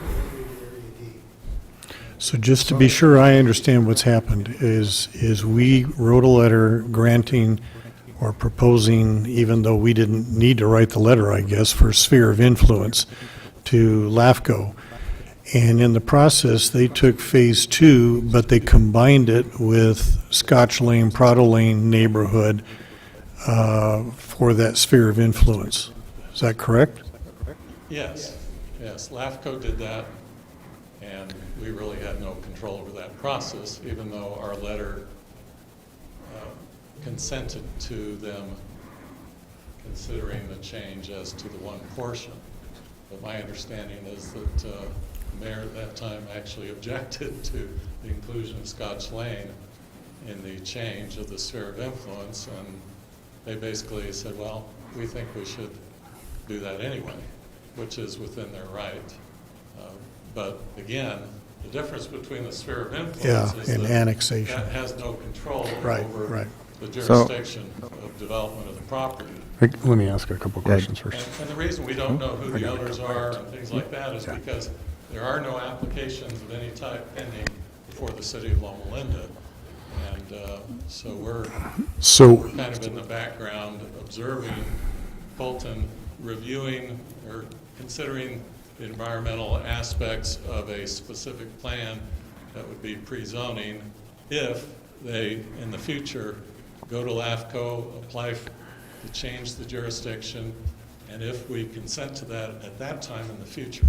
area D. So just to be sure I understand what's happened, is we wrote a letter granting or proposing, even though we didn't need to write the letter, I guess, for sphere of influence to LAFCO. And in the process, they took phase 2, but they combined it with Scotch Lane, Prado Lane neighborhood for that sphere of influence. Is that correct? Yes, yes, LAFCO did that, and we really had no control over that process, even though our letter consented to them considering the change as to the one portion. But my understanding is that the mayor at that time actually objected to the inclusion of Scotch Lane in the change of the sphere of influence, and they basically said, well, we think we should do that anyway, which is within their right. But again, the difference between the sphere of influence is and that annexation. that has no control Right, over right. the jurisdiction of development of the property. Let me ask a couple questions first. And the reason we don't know who the owners are and things like that is because there are no applications of any type pending before the city of Loma Linda. And so we're kind of in the background observing Colton reviewing or considering the environmental aspects of a specific plan that would be pre-zoning if they, in the future, go to LAFCO, apply to change the jurisdiction, and if we consent to that at that time in the future.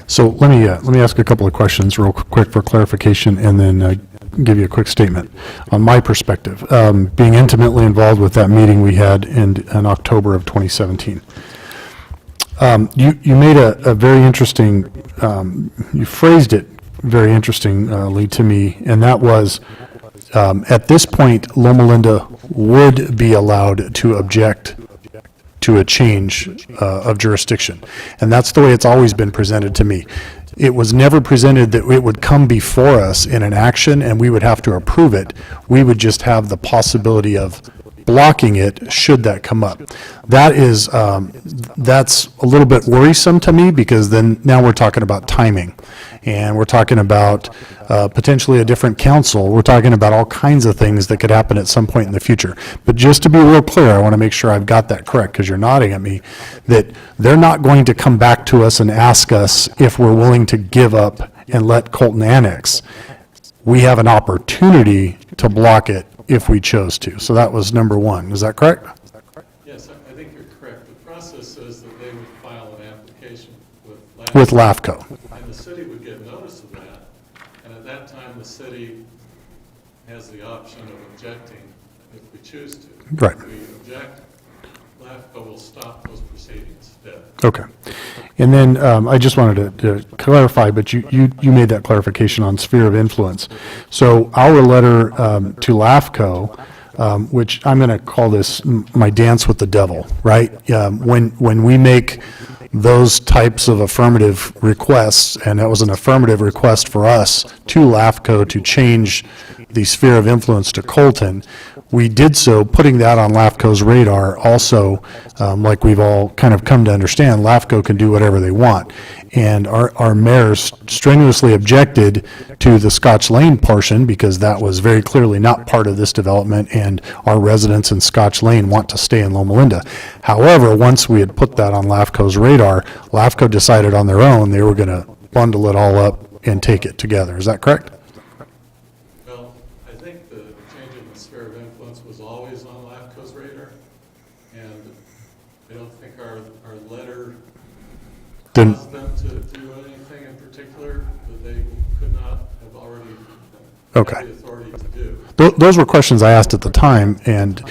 So let me ask a couple of questions real quick for clarification, and then give you a quick statement on my perspective. Being intimately involved with that meeting we had in October of 2017. You made a very interesting, you phrased it very interestingly to me, and that was, at this point, Loma Linda would be allowed to object to a change of jurisdiction. And that's the way it's always been presented to me. It was never presented that it would come before us in an action and we would have to approve it. We would just have the possibility of blocking it should that come up. That is, that's a little bit worrisome to me, because then now we're talking about timing, and we're talking about potentially a different council. We're talking about all kinds of things that could happen at some point in the future. But just to be real clear, I want to make sure I've got that correct, because you're nodding at me, that they're not going to come back to us and ask us if we're willing to give up and let Colton annex. We have an opportunity to block it if we chose to. So that was number one. Is that correct? Yes, I think you're correct. The process says that they would file an application with With LAFCO. And the city would get notice of that. And at that time, the city has the option of objecting if we choose to. Right. If we object, LAFCO will stop those proceedings dead. Okay. And then I just wanted to clarify, but you made that clarification on sphere of influence. So our letter to LAFCO, which I'm going to call this my dance with the devil, right? When we make those types of affirmative requests, and that was an affirmative request for us to LAFCO to change the sphere of influence to Colton, we did so putting that on LAFCO's radar. Also, like we've all kind of come to understand, LAFCO can do whatever they want. And our mayor strenuously objected to the Scotch Lane portion, because that was very clearly not part of this development, and our residents in Scotch Lane want to stay in Loma Linda. However, once we had put that on LAFCO's radar, LAFCO decided on their own they were going to bundle it all up and take it together. Is that correct? Well, I think the change in the sphere of influence was always on LAFCO's radar, and I don't think our letter Then- caused them to do anything in particular that they could not have already Okay. had the authority to do. Those were questions I asked at the time, and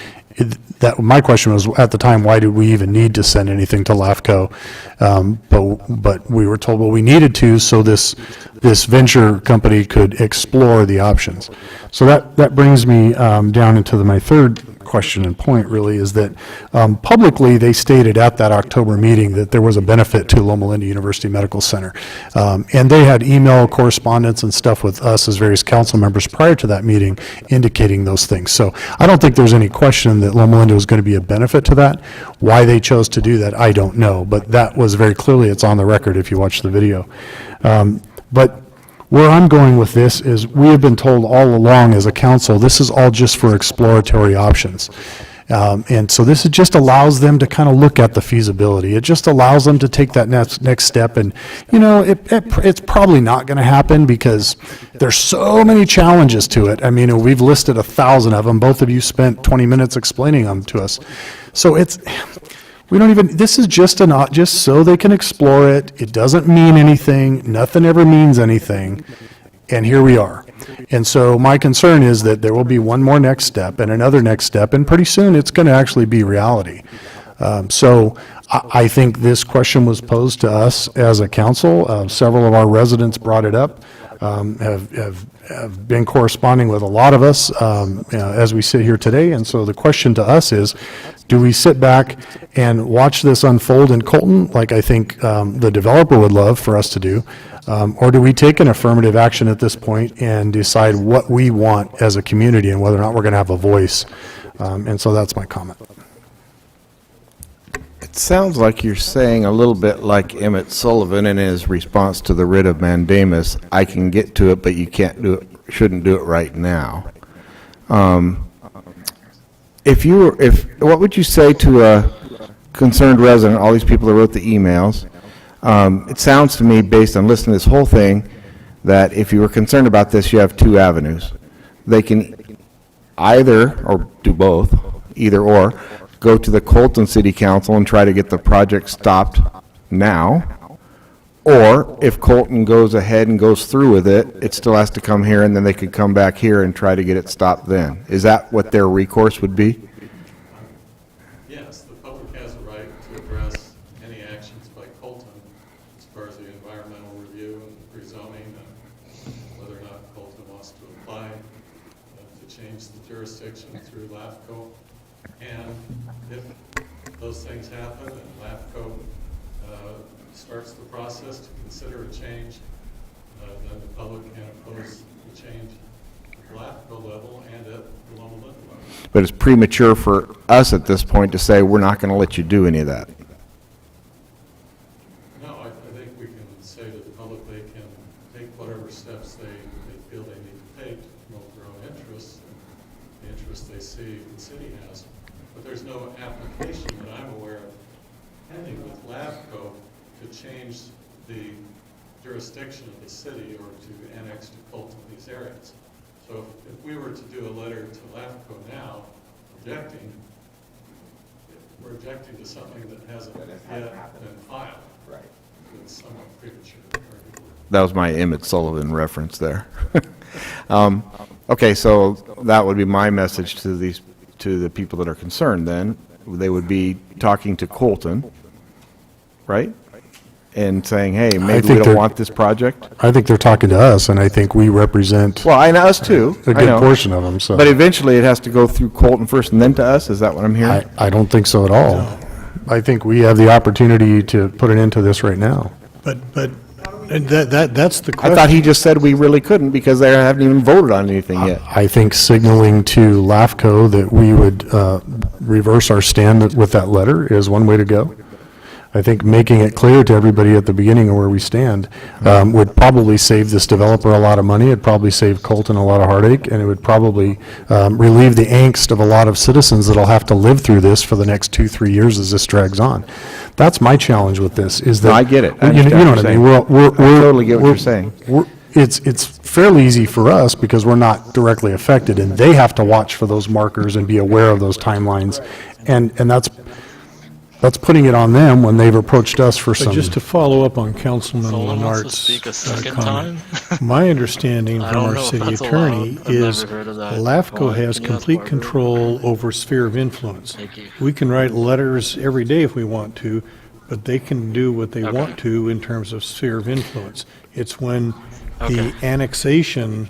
that my question was at the time, why did we even need to send anything to LAFCO? But we were told, well, we needed to, so this venture company could explore the options. So that brings me down into my third question and point, really, is that publicly they stated at that October meeting that there was a benefit to Loma Linda University Medical Center. And they had email correspondence and stuff with us as various council members prior to that meeting indicating those things. So I don't think there's any question that Loma Linda was going to be a benefit to that. Why they chose to do that, I don't know. But that was very clearly, it's on the record if you watch the video. But where I'm going with this is we have been told all along as a council, this is all just for exploratory options. And so this just allows them to kind of look at the feasibility. It just allows them to take that next step. And, you know, it's probably not going to happen because there's so many challenges to it. I mean, we've listed 1,000 of them. Both of you spent 20 minutes explaining them to us. So We don't even, this is just just so they can explore it. It doesn't mean anything. Nothing ever means anything. And here we are. And so my concern is that there will be one more next step and another next step, and pretty soon it's going to actually be reality. So I think this question was posed to us as a council. Several of our residents brought it up, have been corresponding with a lot of us as we sit here today. And so the question to us is, do we sit back and watch this unfold in Colton, like I think the developer would love for us to do, or do we take an affirmative action at this point and decide what we want as a community and whether or not we're going to have a voice? And so that's my comment. It sounds like you're saying a little bit like Emmett Sullivan in his response to the writ of mandamus, I can get to it, but you can't do it, shouldn't do it right now. What would you say to a concerned resident, all these people that wrote the emails? It sounds to me, based on listening to this whole thing, that if you were concerned about this, you have two avenues. They can either, or do both, either or, go to the Colton City Council and try to get the project stopped now, or if Colton goes ahead and goes through with it, it still has to come here, and then they could come back here and try to get it stopped then. Is that what their recourse would be? Yes, the public has a right to address any actions by Colton as far as the environmental review and rezoning, and whether or not Colton wants to apply to change the jurisdiction through LAFCO. And if those things happen and LAFCO starts the process to consider a change, then the public can oppose the change at the LAFCO level and at the Loma level. But it's premature for us at this point to say, we're not going to let you do any of that. No, I think we can say to the public they can take whatever steps they feel they need to take to promote their own interests and the interests they see the city has. But there's no application that I'm aware of pending with LAFCO to change the jurisdiction of the city or to annex to Colton these areas. So if we were to do a letter to LAFCO now objecting, we're objecting to something that hasn't yet been filed. Right. It's somewhat premature. That was my Emmett Sullivan reference there. Okay, so that would be my message to the people that are concerned then. They would be talking to Colton, right? And saying, hey, maybe we don't want this project. I think they're talking to us, and I think we represent Well, I know us too. a good portion of them, so. But eventually it has to go through Colton first and then to us? Is that what I'm hearing? I don't think so at all. I think we have the opportunity to put an end to this right now. But that's the I question. thought he just said we really couldn't because they haven't even voted on anything yet. I think signaling to LAFCO that we would reverse our stand with that letter is one way to go. I think making it clear to everybody at the beginning of where we stand would probably save this developer a lot of money. It'd probably save Colton a lot of heartache, and it would probably relieve the angst of a lot of citizens that'll have to live through this for the next 2-3 years as this drags on. That's my challenge with this, is that... No, I get it. I You understand know what what I you're mean? saying. I totally get what you're saying. It's fairly easy for us because we're not directly affected, and they have to watch for those markers and be aware of those timelines. And that's putting it on them when they've approached us for But some... just to follow up on Councilman Someone wants to Lenart's speak a second comment, time? my understanding I from don't our know if city that's attorney allowed. I've is never heard of that. LAFCO Why? has Can you ask complete Barbara? control over sphere of influence. Thank you. We can write letters every day if we want to, but they can do what they Okay. want to in terms of sphere of influence. It's when Okay. the annexation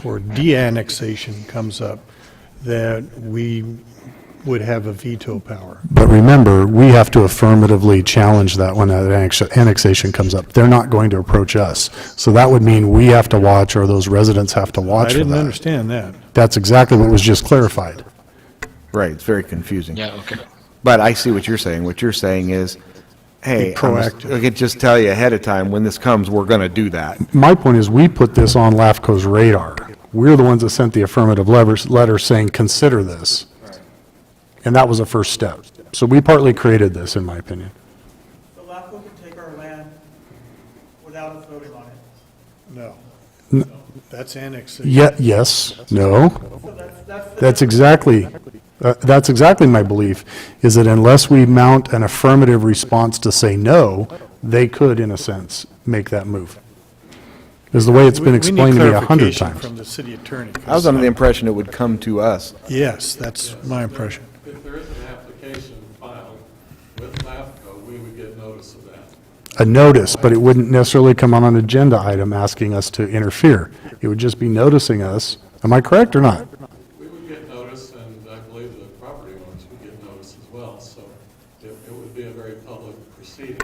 or de-annexation comes up that we would have a veto power. But remember, we have to affirmatively challenge that when that annexation comes up. They're not going to approach us. So that would mean we have to watch, or those residents have to watch I for didn't that. understand that. That's exactly what was just clarified. Right, it's very confusing. Yeah, okay. But I see what you're saying. What you're saying is, hey, proactive. I could just tell you ahead of time, when this comes, we're going to do that. My point is, we put this on LAFCO's radar. We're the ones that sent the affirmative letter saying, consider this. And that was a first step. So we partly created this, in my opinion. So LAFCO can take our land without us voting on it? No. That's annexation. Yes, no. So that's That's exactly, That's exactly my belief, is that unless we mount an affirmative response to say no, they could, in a sense, make that move. Is the way it's been explained to me 100 clarification times. from the city attorney. I was under the impression it would come to us. Yes, that's my impression. If there is an application filed with LAFCO, we would get notice of that. A notice, but it wouldn't necessarily come on an agenda item asking us to interfere. It would just be noticing us. Am I correct or not? We would get notice, and I believe the property owners would get notice as well, so it would be a very public proceeding.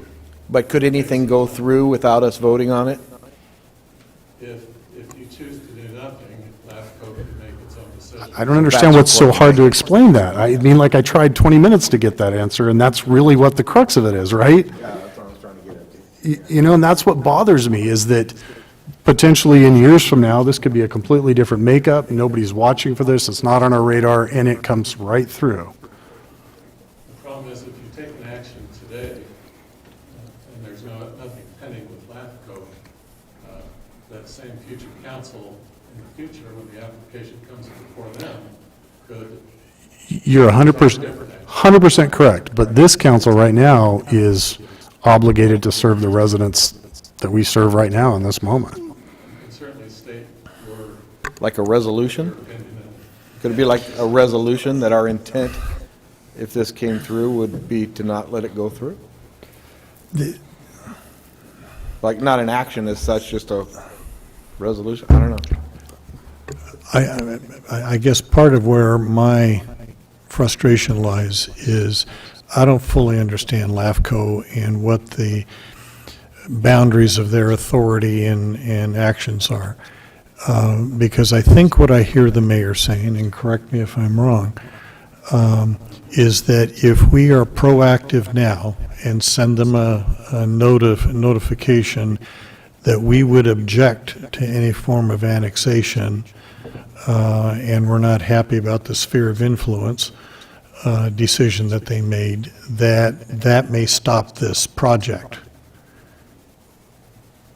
But could anything go through without us voting on it? If you choose to do nothing, LAFCO could make its own decision. I don't understand what's so hard to explain that. I mean, like I tried 20 minutes to get that answer, and that's really what the crux of it is, right? Yeah, that's what I was trying to get at. You know, and that's what bothers me, is that potentially in years from now, this could be a completely different makeup. Nobody's watching for this. It's not on our radar, and it comes right through. The problem is if you take an action today, and there's nothing pending with LAFCO, that same future council in the future, when the application comes before them, could. You're 100% correct, but this council right now is obligated to serve the residents that we serve right now in this moment. You can certainly state your Like a resolution? opinion. Could it be like a resolution that our intent, if this came through, would be to not let it go through? Like, not an action as such, just a resolution? I don't know. I guess part of where my frustration lies is I don't fully understand LAFCO and what the boundaries of their authority and actions are. Because I think what I hear the mayor saying, and correct me if I'm wrong, is that if we are proactive now and send them a notification that we would object to any form of annexation, and we're not happy about the sphere of influence decision that they made, that may stop this project.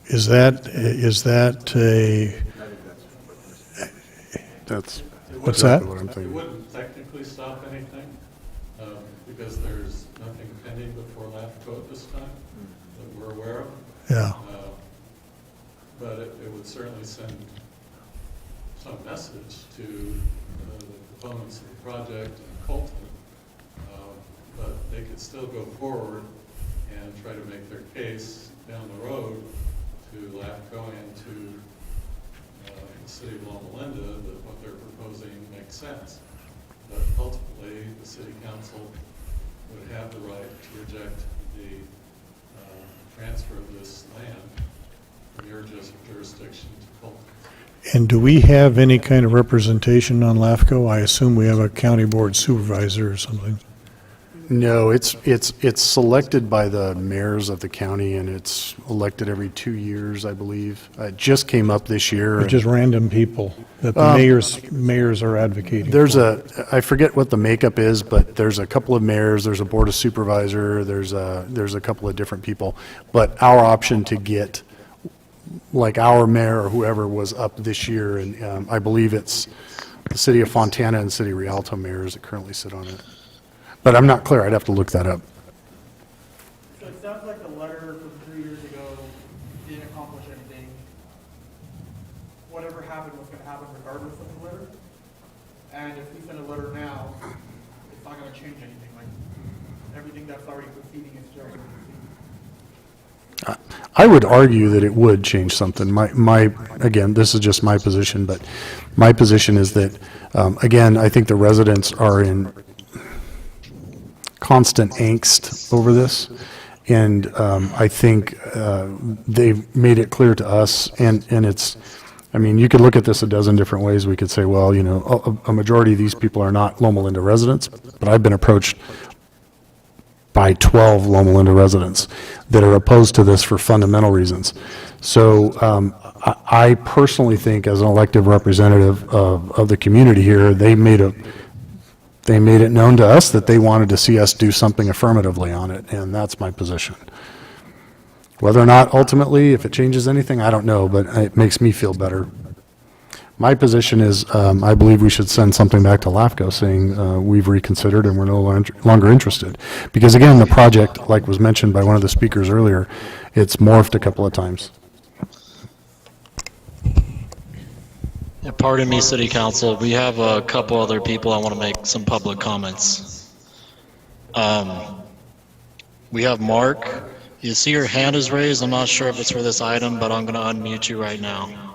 Is that a? That's What's that? exactly what I'm It thinking. wouldn't technically stop anything, because there's nothing pending before LAFCO at this time that we're aware of. Yeah. But it would certainly send some message to the proponents of the project in Colton. But they could still go forward and try to make their case down the road to LAFCO and to the city of Loma Linda that what they're proposing makes sense. But ultimately, the city council would have the right to reject the transfer of this land from your jurisdiction to Colton. And do we have any kind of representation on LAFCO? I assume we have a county board supervisor or something. No, it's selected by the mayors of the county, and it's elected every 2 years, I believe. It just came up this year. Or just random people that the mayors are advocating There's for? I forget what the makeup is, but there's a couple of mayors, there's a board of supervisor, there's a couple of different people. But our option to get, like our mayor or whoever was up this year, and I believe it's the city of Fontana and city Rialto mayors that currently sit on it. But I'm not clear, I'd have to look that up. So it sounds like the letter from 3 years ago didn't accomplish anything. Whatever happened was going to happen regardless of the letter. And if we send a letter now, it's not going to change anything. Like, everything that's already proceeding is still going to proceed. I would argue that it would change something. Again, this is just my position, but my position is that, again, I think the residents are in constant angst over this. And I think they've made it clear to us, and it's, I mean, you could look at this a dozen different ways. We could say, well, you know, a majority of these people are not Loma Linda residents, but I've been approached by 12 Loma Linda residents that are opposed to this for fundamental reasons. So I personally think, as an elected representative of the community here, they made it known to us that they wanted to see us do something affirmatively on it, and that's my position. Whether or not ultimately, if it changes anything, I don't know, but it makes me feel better. My position is, I believe we should send something back to LAFCO saying we've reconsidered and we're no longer interested. Because again, the project, like was mentioned by one of the speakers earlier, it's morphed a couple of times. Yeah, pardon me, City Council. We have a couple other people I want to make some public comments. We have Mark. You see your hand is raised. I'm not sure if it's for this item, but I'm going to unmute you right now.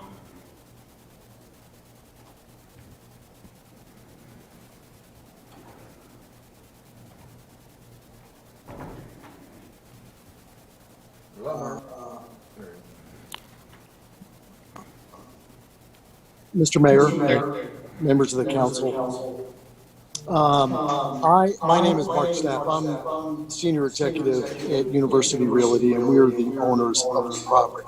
Mr. Mayor, members of the council. My name is Mark Stapp. I'm senior executive at University Realty, and we're the owners of the property.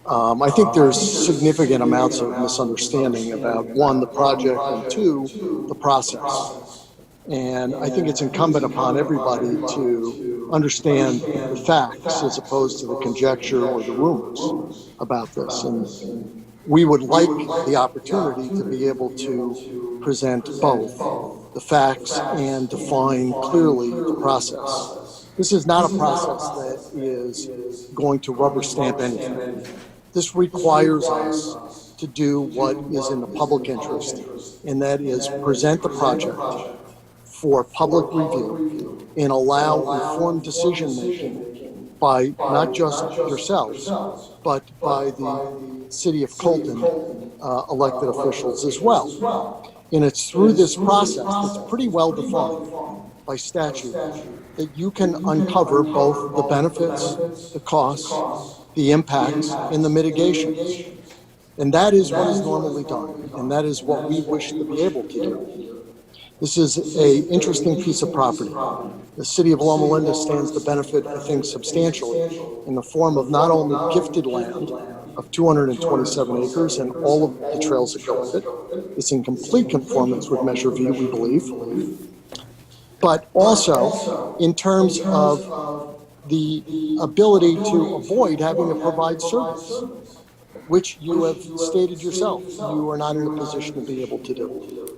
I think there's significant amounts of misunderstanding about, one, the project, and two, the process. And I think it's incumbent upon everybody to understand the facts as opposed to the conjecture or the rumors about this. And we would like the opportunity to be able to present both the facts and define clearly the process. This is not a process that is going to rubber stamp anything. This requires us to do what is in the public interest, and that is present the project for public review and allow informed decision-making by not just yourselves, but by the City of Colton elected officials as well. And it's through this process that's pretty well defined by statute that you can uncover both the benefits, the costs, the impacts, and the mitigations. And that is what is normally done, and that is what we wish to be able to do. This is an interesting piece of property. The City of Loma Linda stands to benefit, I think, substantially in the form of not only gifted land of 227 acres and all of the trails that go with it. It's in complete conformance with Measure V, we believe. But also in terms of the ability to avoid having to provide service, which you have stated yourself, you are not in a position to be able to do.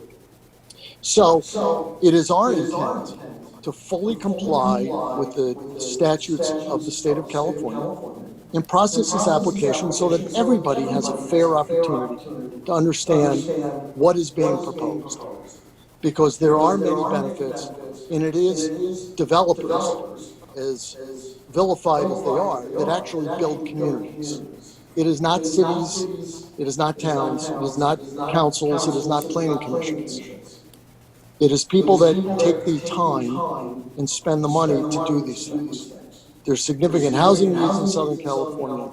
So it is our intent to fully comply with the statutes of the state of California and process this application so that everybody has a fair opportunity to understand what is being proposed. Because there are many benefits, and it is developers, as vilified as they are, that actually build communities. It is not cities, it is not towns, it is not councils, it is not planning commissions. It is people that take the time and spend the money to do these things. There's significant housing needs in Southern California.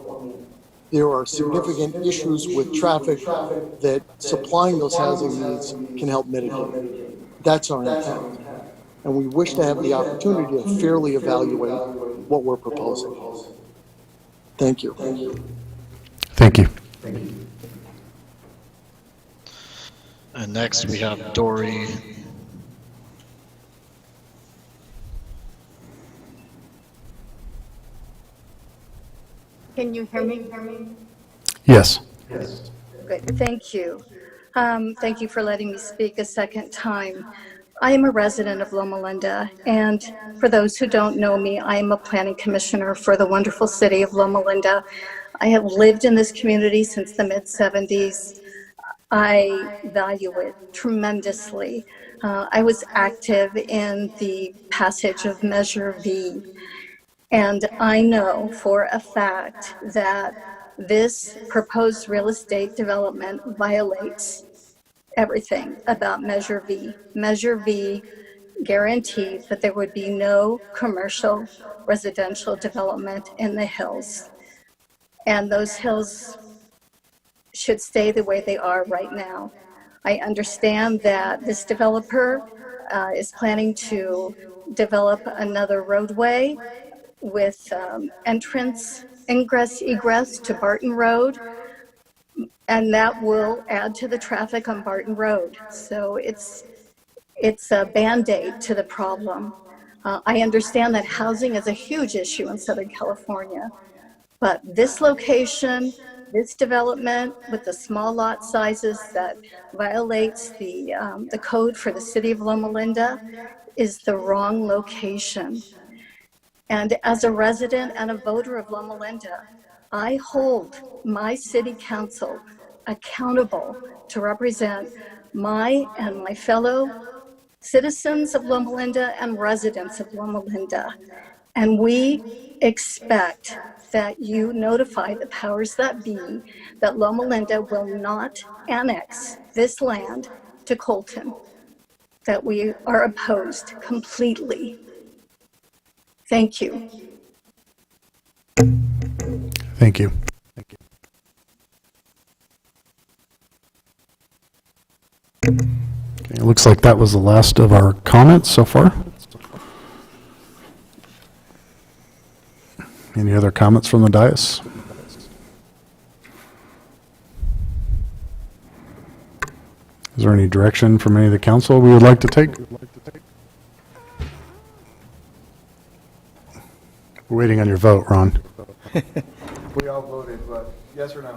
There are significant issues with traffic that supplying those housing needs can help mitigate. That's our intent. And we wish to have the opportunity to fairly evaluate what we're proposing. Thank you. Thank you. And next we have Dory. Can you hear me? Yes. Good, thank you. Thank you for letting me speak a second time. I am a resident of Loma Linda, and for those who don't know me, I am a planning commissioner for the wonderful city of Loma Linda. I have lived in this community since the mid-70s. I value it tremendously. I was active in the passage of Measure V, and I know for a fact that this proposed real estate development violates everything about Measure V. Measure V guaranteed that there would be no commercial residential development in the hills. And those hills should stay the way they are right now. I understand that this developer is planning to develop another roadway with entrance, ingress, egress to Barton Road, and that will add to the traffic on Barton Road. So it's a Band-Aid to the problem. I understand that housing is a huge issue in Southern California, but this location this development with the small lot sizes that violates the code for the city of Loma Linda is the wrong location. And as a resident and a voter of Loma Linda, I hold my city council accountable to represent my and my fellow citizens of Loma Linda and residents of Loma Linda. And we expect that you notify the powers that be that Loma Linda will not annex this land to Colton, that we are opposed completely. Thank you. Thank you. Okay, it looks like that was the last of our comments so far. Any other comments from the dais? Is there any direction from any of the council we would like to take? We're waiting on your vote, Ron. We all voted, but yes or no?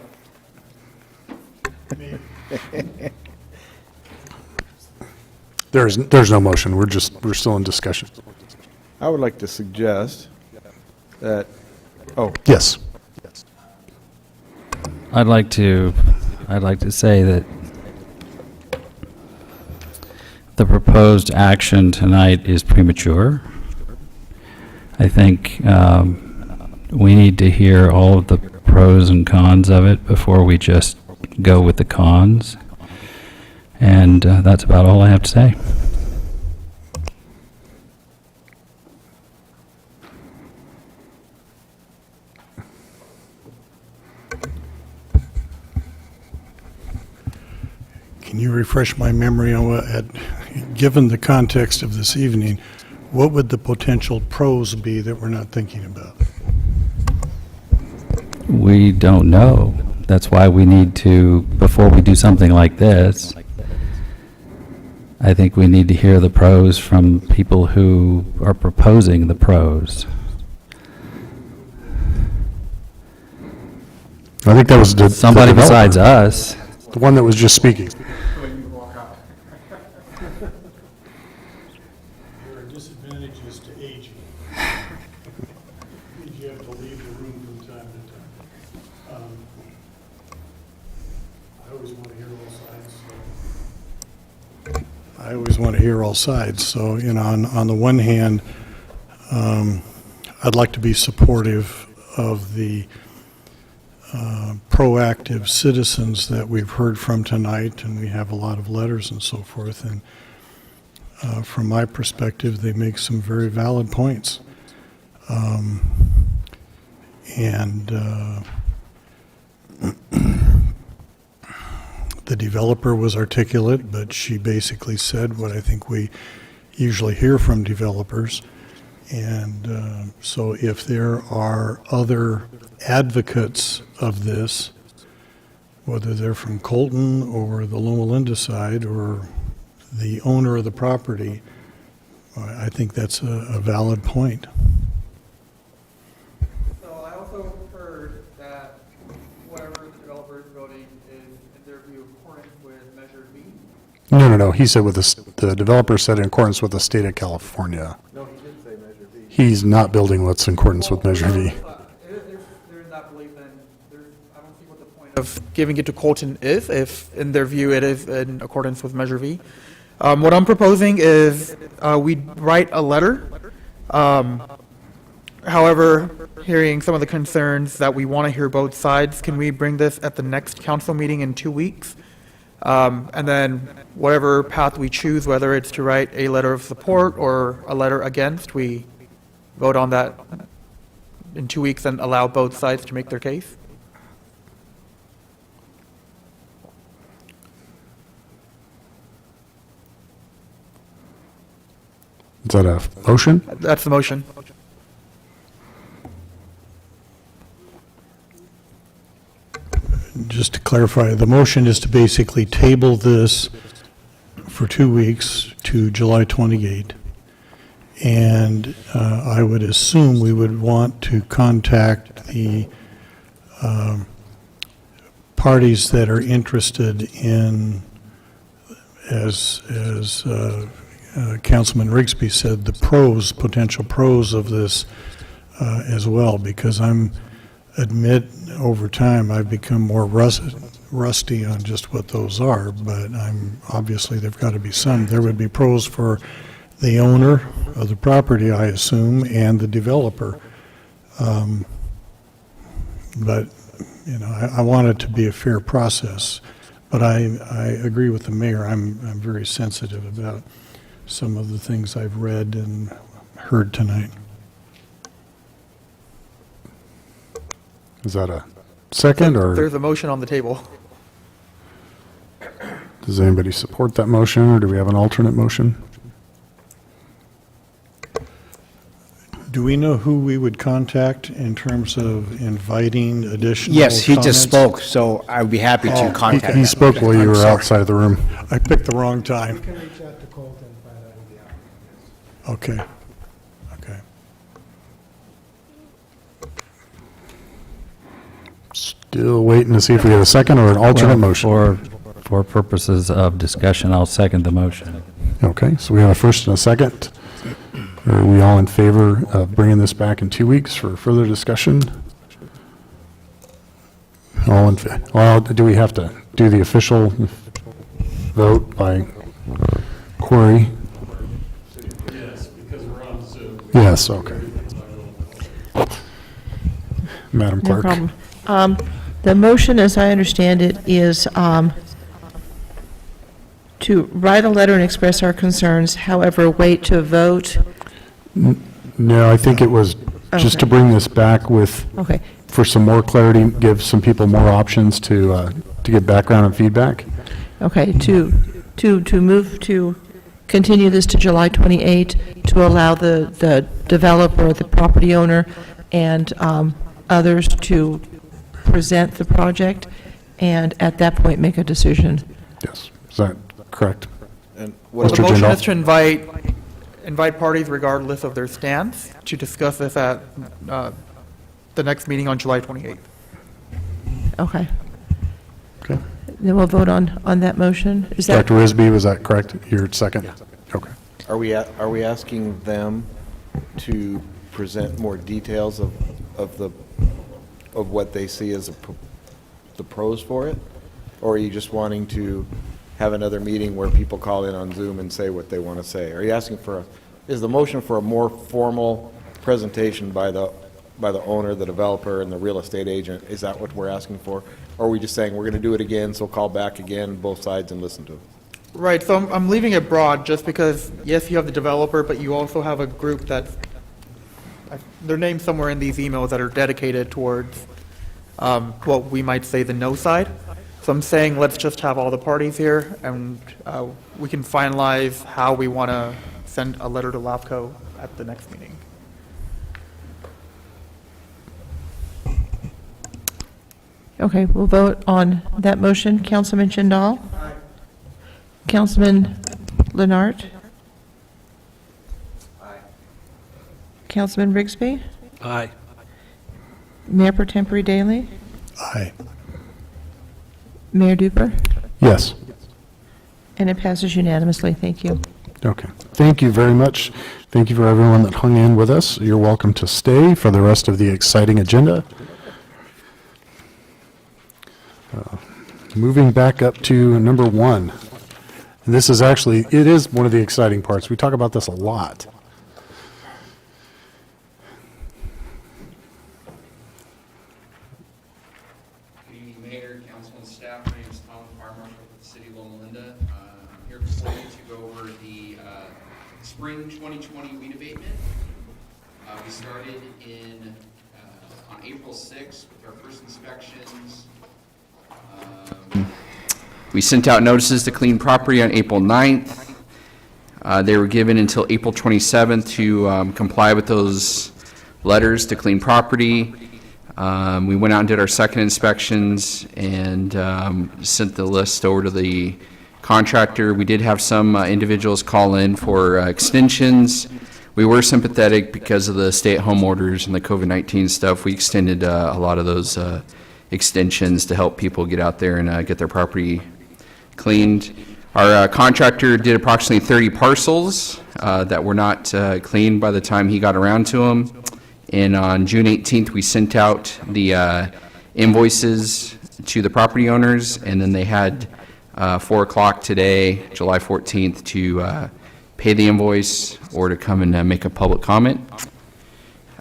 There's no motion. We're still in discussion. I would like to suggest that, Yes. I'd like to say that the proposed action tonight is premature. I think we need to hear all of the pros and cons of it before we just go with the cons. And that's about all I have to say. Can you refresh my memory on given the context of this evening, what would the potential pros be that we're not thinking about? We don't know. That's why we need to, before we do something like this, I think we need to hear the pros from people who are proposing the pros. I think that was somebody besides us. The one that was just speaking. There are disadvantages to aging. You have to leave the room from time to time. I always want to hear all sides. So, on the one hand, I'd like to be supportive of the proactive citizens that we've heard from tonight, and we have a lot of letters and so forth. And from my perspective, they make some very valid points. The developer was articulate, but she basically said what I think we usually hear from developers. And so if there are other advocates of this, whether they're from Colton or the Loma Linda side or the owner of the property, I think that's a valid point. So I also heard that whatever the developer is voting is, in their view, accordance with Measure V. No. He said the developer said in accordance with the state of California. no, he did say Measure V. He's not building what's in accordance with Measure V. There's that belief, then I don't see what the point of giving it to Colton is, if in their view it is in accordance with Measure V. What I'm proposing is we write a letter. However, hearing some of the concerns that we want to hear both sides, can we bring this at the next council meeting in 2 weeks? And then whatever path we choose, whether it's to write a letter of support or a letter against, we vote on that in 2 weeks and allow both sides to make their case? Is that a motion? That's the motion. Just to clarify, the motion is to basically table this for 2 weeks to July 28. And I would assume we would want to contact the parties that are interested in, as Councilman Rigsby said, the pros, potential pros of this as well, because admit over time I've become more rusty on just what those are, but obviously there've got to be some. There would be pros for the owner of the property, I assume, and the developer. But, you know, I want it to be a fair process. But I agree with the mayor. I'm very sensitive about some of the things I've read and heard tonight. Is that a second, or There's a motion on the table. does anybody support that motion, or do we have an alternate motion? Do we know who we would contact in terms of inviting additional Yes, he just comments? spoke, so I would be happy to Oh, contact He him. spoke while you I'm were sorry. outside of the room. I picked the wrong time. You can reach out to Colton and find out who the applicant is. Okay. Okay. Still waiting to see if we have a second or an alternate motion. For purposes of discussion, I'll second the motion. Okay, so we have a first and a second. Are we all in favor of bringing this back in 2 weeks for further discussion? All in, well, do we have to do the official vote by Corey? Yes, because we're on Zoom. Yes, okay. Madam No Clerk. problem. The motion, as I understand it, is to write a letter and express our concerns, however, wait to vote. No, I think it was just to Okay. bring this back with, Okay. for some more clarity, give some people more options to get background and feedback. Okay, to move to continue this to July 28, to allow the developer, the property owner, and others to present the project, and at that point, make a decision. Yes, is that correct? And Well, Mr. the motion Jindal? is to invite parties regardless of their stance to discuss this at the next meeting on July 28th. Okay. Okay. Then we'll vote on that motion. Is that, Dr. Risby, was that correct? Your second? Okay. Are we asking them to present more details of what they see as the pros for it? Or are you just wanting to have another meeting where people call in on Zoom and say what they want to say? Are you asking is the motion for a more formal presentation by the owner, the developer, and the real estate agent? Is that what we're asking for? Or are we just saying we're going to do it again, so call back again, both sides, and listen to it? Right, so I'm leaving it broad just because, yes, you have the developer, but you also have a group that, they're named somewhere in these emails that are dedicated towards what we might say the no side. So I'm saying let's just have all the parties here, and we can finalize how we want to send a letter to LAFCO at the next meeting. okay, we'll vote on that motion. Councilman Jindal? Councilman Leonard? Councilman Rigsby? Aye. Mayor Pro Tempore Daley? Aye. Mayor Duper? Yes. And it passes unanimously. Thank you. Okay. Thank you very much. Thank you for everyone that hung in with us. You're welcome to stay for the rest of the exciting agenda. Moving back up to number 1. And this is actually, it is one of the exciting parts. We talk about this a lot. Good evening, Mayor, Council, and staff. My name is Tom, Fire Marshal with the City of Loma Linda. I'm here before you to go over the spring 2020 weed abatement. We started on April 6th with our first inspections. We sent out notices to clean property on April 9th. They were given until April 27th to comply with those letters to clean property. We went out and did our second inspections and sent the list over to the contractor. We did have some individuals call in for extensions. We were sympathetic because of the stay-at-home orders and the COVID-19 stuff. We extended a lot of those extensions to help people get out there and get their property cleaned. Our contractor did approximately 30 parcels that were not cleaned by the time he got around to them. And on June 18th, we sent out the invoices to the property owners, and then they had 4 o'clock today, July 14th, to pay the invoice or to come and make a public comment.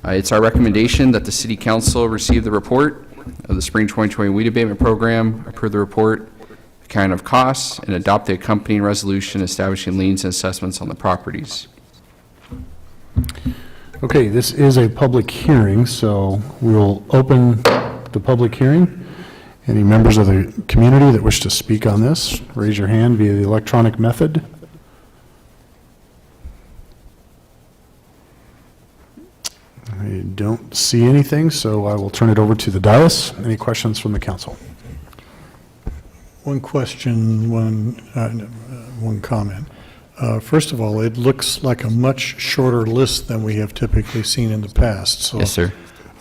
It's our recommendation that the City Council receive the report of the Spring 2020 Weed Abatement Program, approve the report, account of costs, and adopt the accompanying resolution establishing liens and assessments on the properties. Okay, this is a public hearing, so we'll open the public hearing. Any members of the community that wish to speak on this, raise your hand via the electronic method. I don't see anything, so I will turn it over to the dais. Any questions from the council? One question, one comment. First of all, it looks like a much shorter list than we have typically seen in the past. So Yes, sir.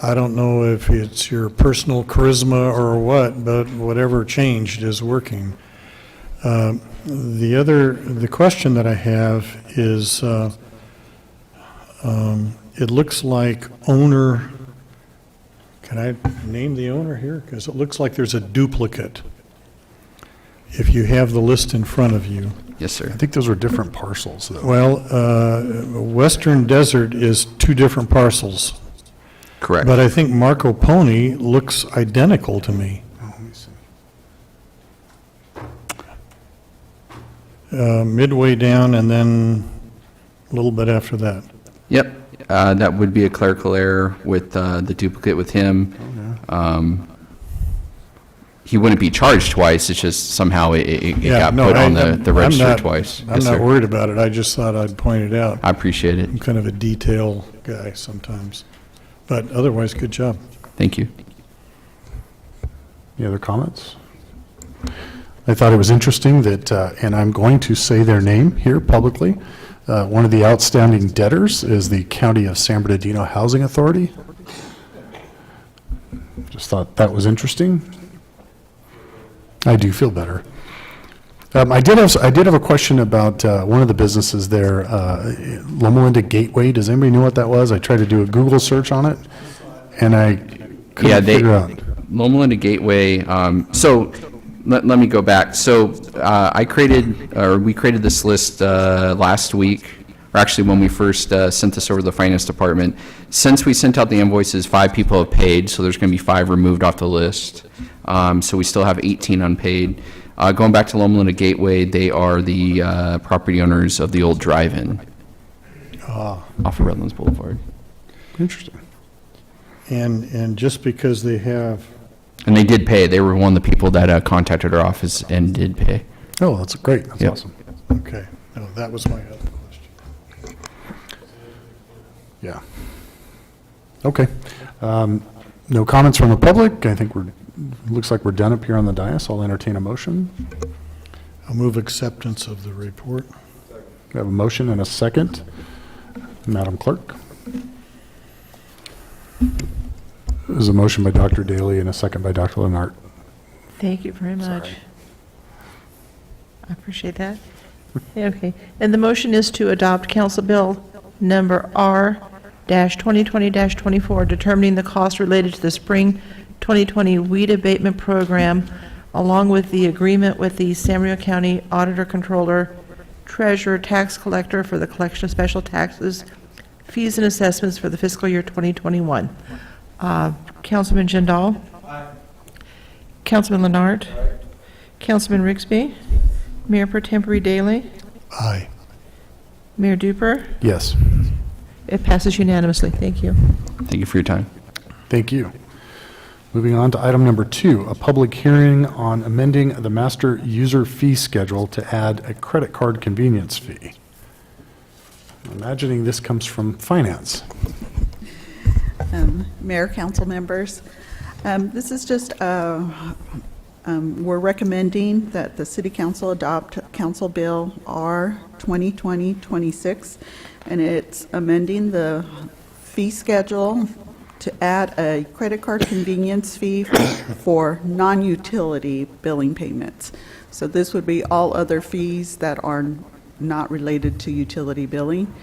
I don't know if it's your personal charisma or what, but whatever changed is working. The question that I have is, it looks like owner, can I name the owner here? Because it looks like there's a duplicate. If you have the list in front of you. Yes, sir. I think those were different parcels, though. Well, Western Desert is 2 different parcels. Correct. But I think Marco Pony looks identical to me. Let me see. Midway down and then a little bit after that. Yep, that would be a clerical error with the duplicate with him. He wouldn't be charged twice, it's just somehow it got put on the register twice. I'm not worried about it, I just thought I'd point it out. I appreciate it. I'm kind of a detail guy sometimes. But otherwise, good job. Thank you. Any other comments? I thought it was interesting that, and I'm going to say their name here publicly, one of the outstanding debtors is the County of San Bernardino Housing Authority. Just thought that was interesting. I do feel better. I did have a question about one of the businesses there, Loma Gateway. Does anybody know what that was? I tried to do a Google search on it, and I couldn't figure out. Loma Gateway. So let me go back. So we created this list last week, or actually when we first sent this over to the finance department. Since we sent out the invoices, 5 people have paid, so there's going to be 5 removed off the list. So we still have 18 unpaid. Going back to Loma Gateway, they are the property owners of the old drive-in off of Redlands Boulevard. Interesting. And just because they have... And they did pay. They were one of the people that contacted our office and did pay. Oh, that's great. That's awesome. Okay. No, that was my other question. Yeah. Okay. No comments from the public. I think looks like we're done up here on the dais. I'll entertain a motion. I'll move acceptance of the report. We have a motion and a second. Madam Clerk. There's a motion by Dr. Daly and a second by Dr. Lennart. Thank you very much. I appreciate that. Okay. And the motion is to adopt Council Bill number R-2020-24, determining the cost related to the Spring 2020 Weed Abatement Program, along with the agreement with the San Bernardino County Auditor, Controller, Treasurer, Tax Collector for the collection of special taxes, fees, and assessments for the fiscal year 2021. Councilman Jindal? Aye. Councilman Lennart? Aye. Councilman Rigsby? Mayor Per Tempore Daly? Aye. Mayor Duper? Yes. It passes unanimously. Thank you. Thank you for your time. Thank you. Moving on to item number 2, a public hearing on amending the master user fee schedule to add a credit card convenience fee. I'm imagining this comes from finance. Mayor, council members, this is just, we're recommending that the City Council adopt Council Bill R 2020-26, and it's amending the fee schedule to add a credit card convenience fee for non-utility billing payments. So this would be all other fees that are not related to utility billing.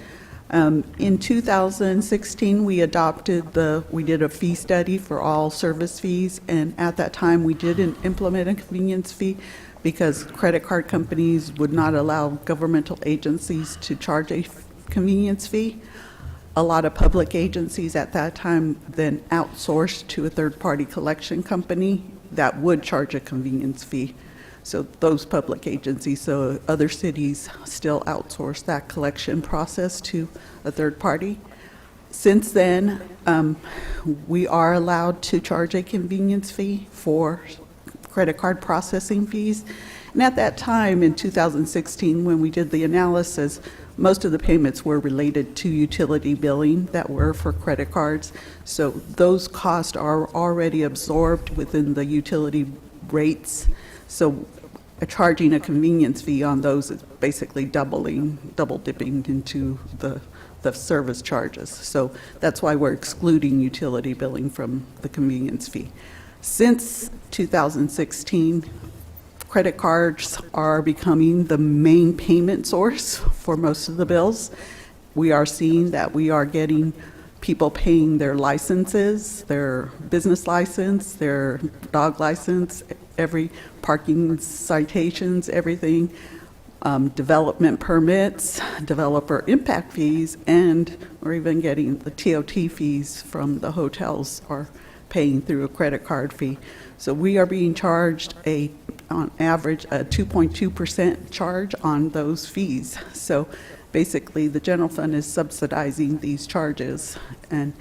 In 2016, we did a fee study for all service fees, and at that time, we didn't implement a convenience fee because credit card companies would not allow governmental agencies to charge a convenience fee. A lot of public agencies at that time then outsourced to a third-party collection company that would charge a convenience fee. So those public agencies, so other cities still outsource that collection process to a third party. Since then, we are allowed to charge a convenience fee for credit card processing fees. And at that time, in 2016, when we did the analysis, most of the payments were related to utility billing that were for credit cards. So those costs are already absorbed within the utility rates. So charging a convenience fee on those is basically double dipping into the service charges. So that's why we're excluding utility billing from the convenience fee. Since 2016, credit cards are becoming the main payment source for most of the bills. We are seeing that we are getting people paying their licenses, their business license, their dog license, every parking citations, everything, development permits, developer impact fees, and we're even getting the TOT fees from the hotels are paying through a credit card fee. So we are being charged on average, a 2.2% charge on those fees. So basically, the general fund is subsidizing these charges. And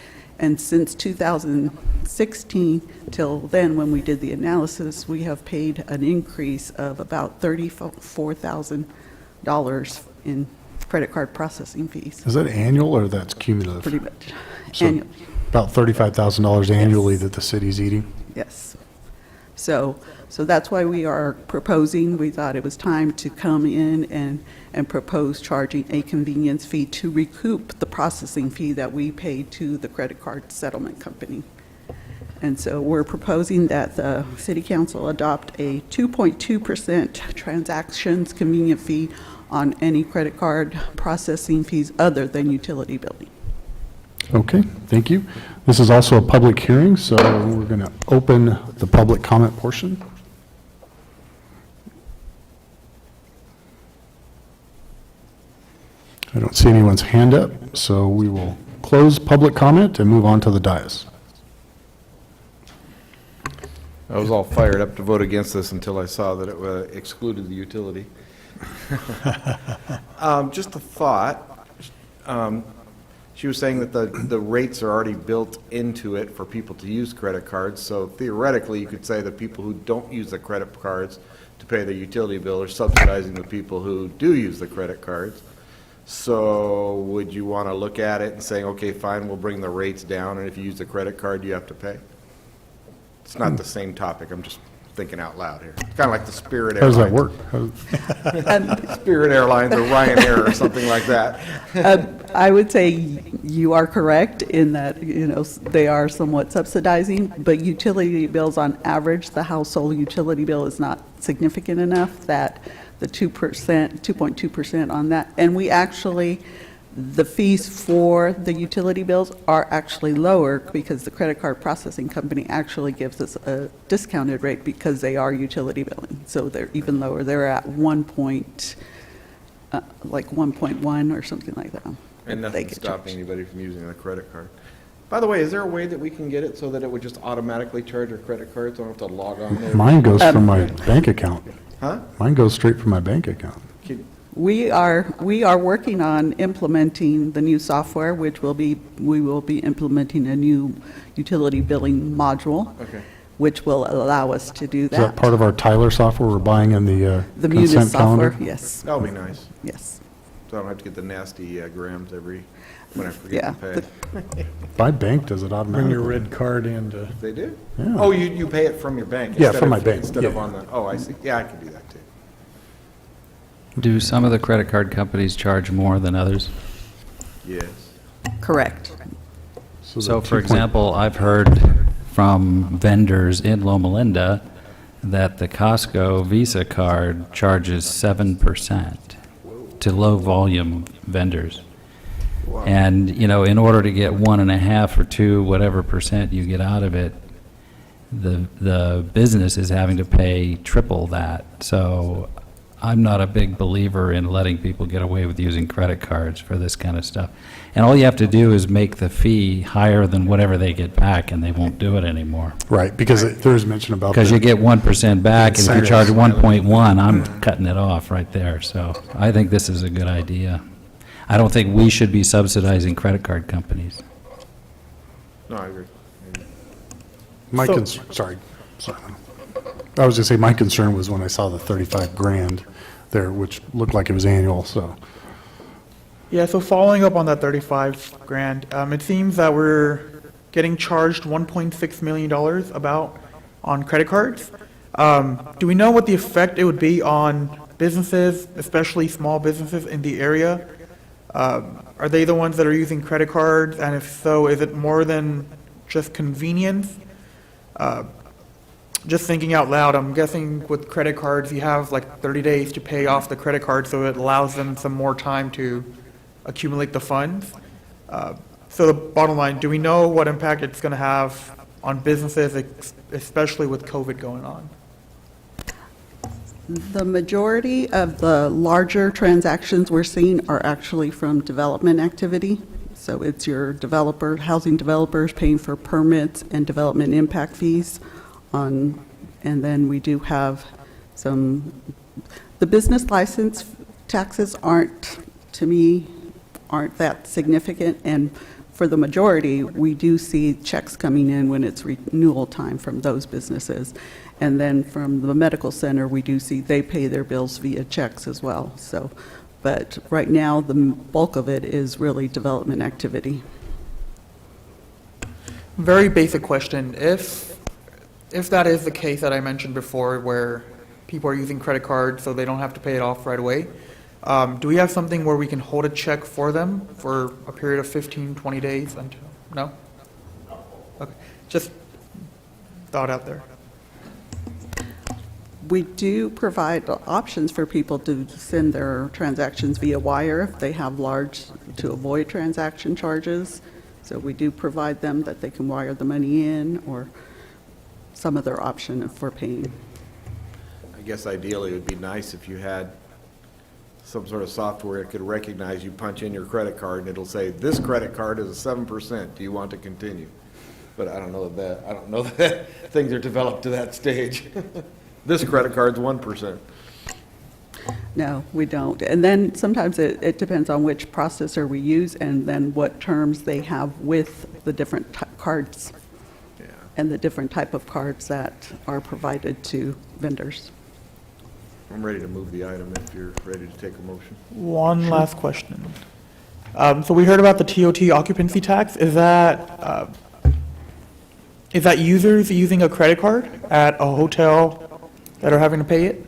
since 2016 till then, when we did the analysis, we have paid an increase of about $34,000 in credit card processing fees. Is that annual or that's cumulative? Pretty much So annually. about $35,000 annually that the city's eating? Yes. So that's why we are proposing, we thought it was time to come in and propose charging a convenience fee to recoup the processing fee that we paid to the credit card settlement company. And so we're proposing that the city council adopt a 2.2% transactions convenience fee on any credit card processing fees other than utility billing. Okay, thank you. This is also a public hearing, so we're going to open the public comment portion. I don't see anyone's hand up, so we will close public comment and move on to the dais. I was all fired up to vote against this until I saw that it excluded the utility. Just a thought. She was saying that the rates are already built into it for people to use credit cards, so theoretically you could say that people who don't use the credit cards to pay their utility bill are subsidizing the people who do use the credit cards. So would you want to look at it and say, okay, fine, we'll bring the rates down, and if you use the credit card, you have to pay? It's not the same topic. I'm just thinking out loud here. It's kind of like the Spirit How Airlines. does that work? Spirit Airlines or Ryanair or something like that. I would say you are correct in that, they are somewhat subsidizing, but utility bills on average, the household utility bill is not significant enough that the 2.2% on that. And we actually, the fees for the utility bills are actually lower because the credit card processing company actually gives us a discounted rate because they are utility billing. So they're even lower. They're at 1.1 or something like that. And nothing's stopping anybody from using a credit card. By the way, is there a way that we can get it so that it would just automatically charge our credit cards? I don't have to log on there. Mine goes from my bank account. Huh? Mine goes straight from my bank account. We are working on implementing the new software, we will be implementing a new utility billing module, Okay. which will allow us to do Is that that. part of our Tyler software we're buying in the Munis consent calendar? software, yes. That'll be nice. Yes. So I don't have to get the nasty grams when I forget Yeah, to pay. My bank does it Bring automatically. your red card in to, They do? Yeah. Oh, you pay it from your bank? Yeah, instead from of- my bank, Instead of yeah. on the, oh, I see. Yeah, I can do that too. Do some of the credit card companies charge more than others? Yes. Correct. So, the for 2 point- example, I've heard from vendors in Loma Linda that the Costco Visa card charges 7% to low-volume vendors. And, you know, in order to get 1.5 or 2, whatever percent you get out of it, the business is having to pay triple that. So I'm not a big believer in letting people get away with using credit cards for this kind of stuff. And all you have to do is make the fee higher than whatever they get back, and they won't do it anymore. Right, because there's mention about. Because the- you get 1% back, and if you incentives. charge 1.1, I'm cutting it off right there. So I think this is a good idea. I don't think we should be subsidizing credit card companies. No, I agree. My So- sorry. I was gonna say, my concern was when I saw the 35 grand there, which looked like it was annual, so. Yeah, so following up on that 35 grand, it seems that we're getting charged $1.6 million about on credit cards. Do we know what the effect it would be on businesses, especially small businesses in the area? Are they the ones that are using credit cards? And if so, is it more than just convenience? Just thinking out loud, I'm guessing with credit cards, you have like 30 days to pay off the credit card, so it allows them some more time to accumulate the funds. So the bottom line, do we know what impact it's going to have on businesses, especially with COVID going on? The majority of the larger transactions we're seeing are actually from development activity. So it's your developer, housing developers paying for permits and development impact fees on, and then we do have some, the business license taxes aren't, to me, aren't that significant. And for the majority, we do see checks coming in when it's renewal time from those businesses. And then from the medical center, we do see they pay their bills via checks as well. So, but right now, the bulk of it is really development activity. Very basic question. If that is the case that I mentioned before, where people are using credit cards so they don't have to pay it off right away, do we have something where we can hold a check for them for a period of 15, 20 days until, no? Okay, just thought out there. We do provide options for people to send their transactions via wire if they have large, to avoid transaction charges. So we do provide them that they can wire the money in or some other option for paying. I guess ideally it would be nice if you had some sort of software that could recognize you punch in your credit card and it'll say, this credit card is a 7%, do you want to continue? But I don't know that things are developed to that stage. This credit card's 1%. No, we don't. And then sometimes it depends on which processor we use and then what terms they have with the different cards and the different type of cards that are provided to vendors. I'm ready to move the item if you're ready to take a motion. One last question. So we heard about the TOT occupancy tax. Is that users using a credit card at a hotel that are having to pay it?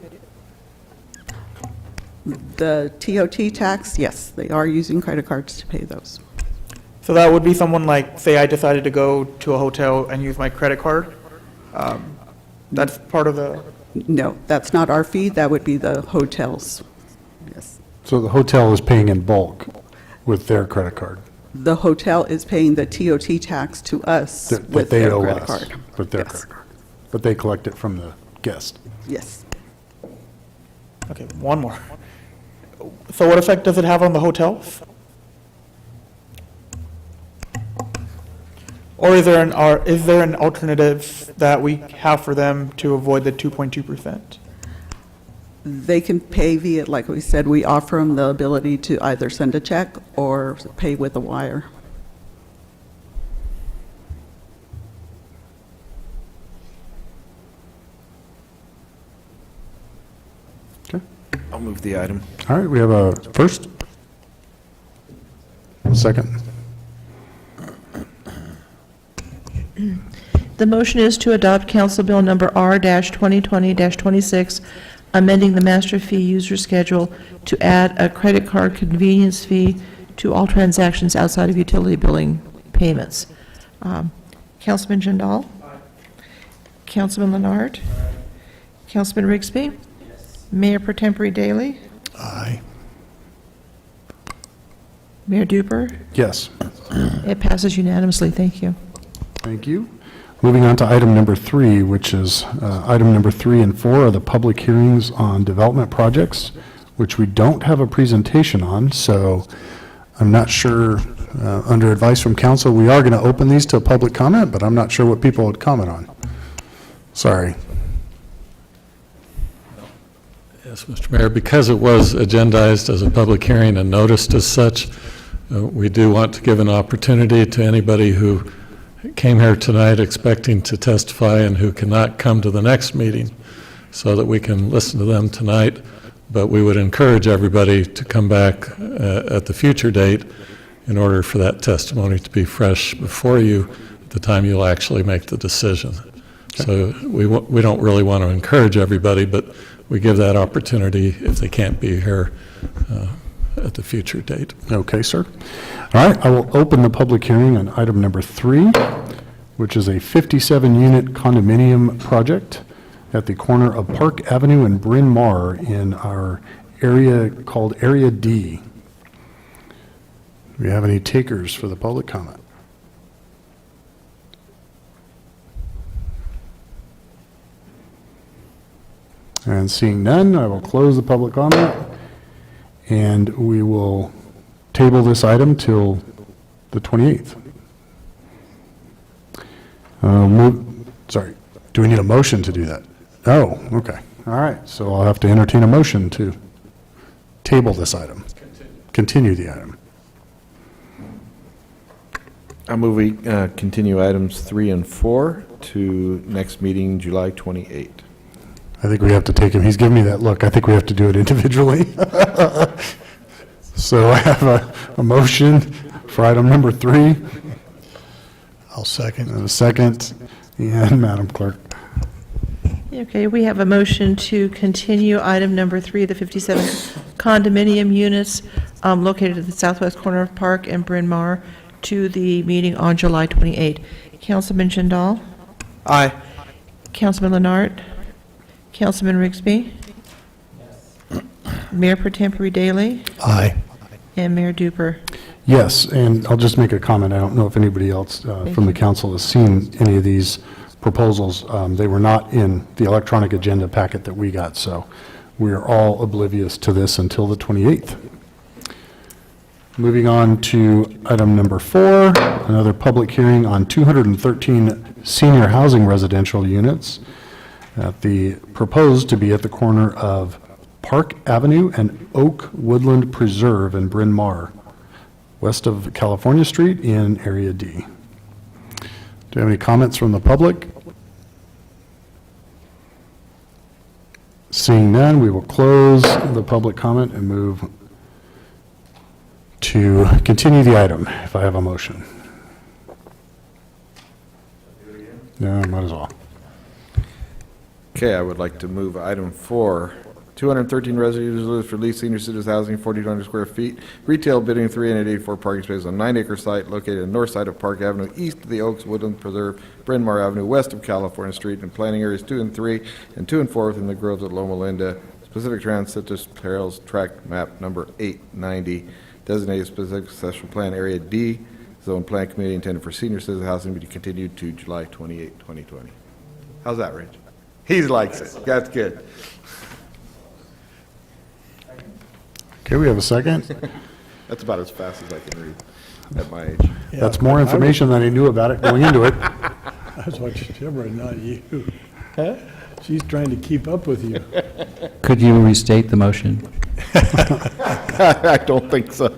The TOT tax, yes, they are using credit cards to pay those. So that would be someone like, say I decided to go to a hotel and use my credit card? That's part of the... No, that's not our fee. That would be the hotels. Yes. So the hotel is paying in bulk with their credit card. The hotel is paying the TOT tax to us That with they their owe credit us card. with their Yes. credit card. But they collect it from the guest. Yes. Okay, one more. So what effect does it have on the hotels? Or is there an alternative that we have for them to avoid the 2.2%? They can pay via, like we said, we offer them the ability to either send a check or pay with a wire. Okay. I'll move the item. All right, we have a first. Second. The motion is to adopt Council Bill Number R-2020-26, amending the master fee user schedule to add a credit card convenience fee to all transactions outside of utility billing payments. Councilman Jindal? Councilman Leonard? Councilman Rigsby? Mayor Per Tempore Daley? Aye. Mayor Duper? Yes. It passes unanimously. Thank you. Thank you. Moving on to item number 3, which is item number 3 and 4 are the public hearings on development projects, which we don't have a presentation on, so I'm not sure, under advice from council, we are going to open these to public comment, but I'm not sure what people would comment on. Sorry. Yes, Mr. Mayor, because it was agendized as a public hearing and noticed as such, we do want to give an opportunity to anybody who came here tonight expecting to testify and who cannot come to the next meeting so that we can listen to them tonight. But we would encourage everybody to come back at the future date in order for that testimony to be fresh before you at the time you'll actually make the decision. So we don't really want to encourage everybody, but we give that opportunity if they can't be here at the future date. Okay, sir. All right, I will open the public hearing on item number 3, which is a 57-unit condominium project at the corner of Park Avenue and Bryn Mawr in our area called Area D. Do we have any takers for the public comment? And seeing none, I will close the public comment, and we will table this item till the 28th. Sorry, do we need a motion to do that? Oh, okay. All right, so I'll have to entertain a motion to table this item. Continue the item. I move we continue items 3 and 4 to next meeting, July 28th. I think we have to take him. He's giving me that look. I think we have to do it individually. So I have a motion for item number 3. I'll second. And a second. And Madam Clerk. Okay, we have a motion to continue item number 3, the 57 condominium units located at the southwest corner of Park and Bryn Mawr to the meeting on July 28. Councilman Jindal? Aye. Councilman Leonard? Councilman Rigsby? Mayor Per Tempore Daley? Aye. And Mayor Duper? Yes, and I'll just make a comment. I don't know if anybody else from the council has seen any of these proposals. They were not in the electronic agenda packet that we got, so we are all oblivious to this until the 28th. Moving on to item number 4, another public hearing on 213 senior housing residential units proposed to be at the corner of Park Avenue and Oak Woodland Preserve in Bryn Mawr, west of California Street in Area D. Do you have any comments from the public? Seeing none, we will close the public comment and move to continue the item, if I have a motion. No, might as well. Okay, I would like to move item 4, 213 residential for leased senior citizens housing, 4,200 square feet, retail bidding 384 parking spaces on 9-acre site located on the north side of Park Avenue, east of the Oaks Woodland Preserve, Bryn Mawr Avenue, west of California Street, and planning areas 2 and 3 and 2 and 4 within the groves at Loma Linda. Specific transit trails track map number 890, designated specific special plan area D, zone plan committee intended for senior citizen housing to be continued to July 28, 2020. How's that, Rich? He likes it. That's good. Okay, we have a second. That's about as fast as I can read at my age. Yeah, That's more information than I knew about it going into it. I was watching Deborah, not you. She's trying to keep up with you. Could you restate the motion? I don't think so.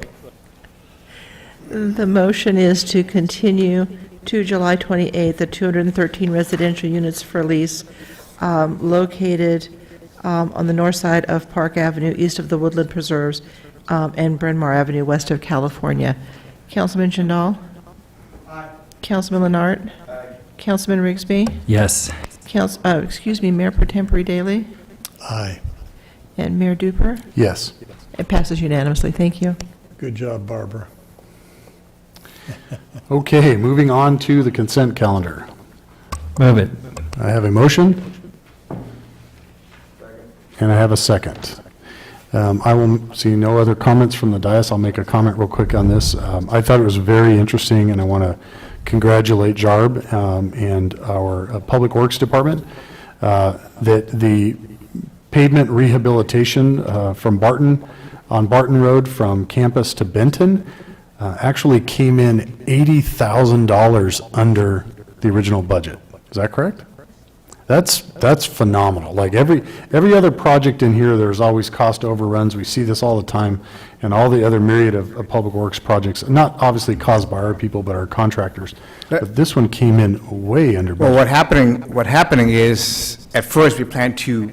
The motion is to continue to July 28th, the 213 residential units for lease located on the north side of Park Avenue, east of the Woodland Preserves, and Bryn Mawr Avenue, west of California. Councilman Jindal? Aye. Councilman Leonard? Aye. Councilman Rigsby? Yes. Mayor Per Tempore Daley? Aye. And Mayor Duper? Yes. It passes unanimously. Thank you. Good job, Barbara. Okay, moving on to the consent calendar. Move it. I have a motion. And I have a second. I will see no other comments from the dais. I'll make a comment real quick on this. I thought it was very interesting, and I want to congratulate JARB and our Public Works Department that the pavement rehabilitation from Barton, on Barton Road from Campus to Benton, actually came in $80,000 under the original budget. Is that correct? That's phenomenal. Like every other project in here, there's always cost overruns. We see this all the time, and all the other myriad of public works projects, not obviously caused by our people, but our contractors. But this one came in way under budget. Well, what happening is, at first, we planned to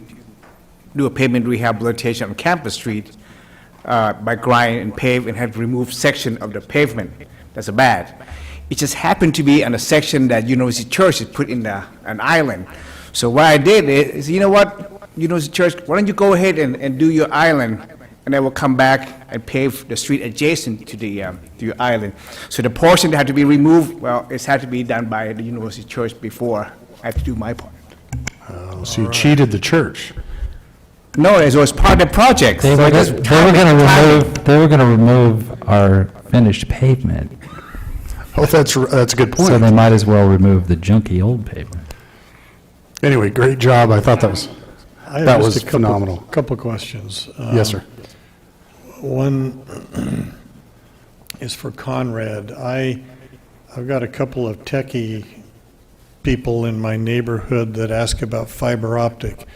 do a pavement rehabilitation on Campus Street by grind and pave and have removed section of the pavement. That's bad. It just happened to be on a section that University Church had put in an island. So what I did is, you know what, University Church, why don't you go ahead and do your island, and then we'll come back and pave the street adjacent to your island. So the portion that had to be removed, well, it's had to be done by the University Church before I had to do my part. So you cheated the church. No, it was part of the project. They were going to remove our finished pavement. Oh, that's a good point. So they might as well remove the junky old pavement. Anyway, great job. I thought that was phenomenal. Couple questions. Yes, sir. One is for Conrad. I've got a couple of techie people in my neighborhood that ask about fiber optic.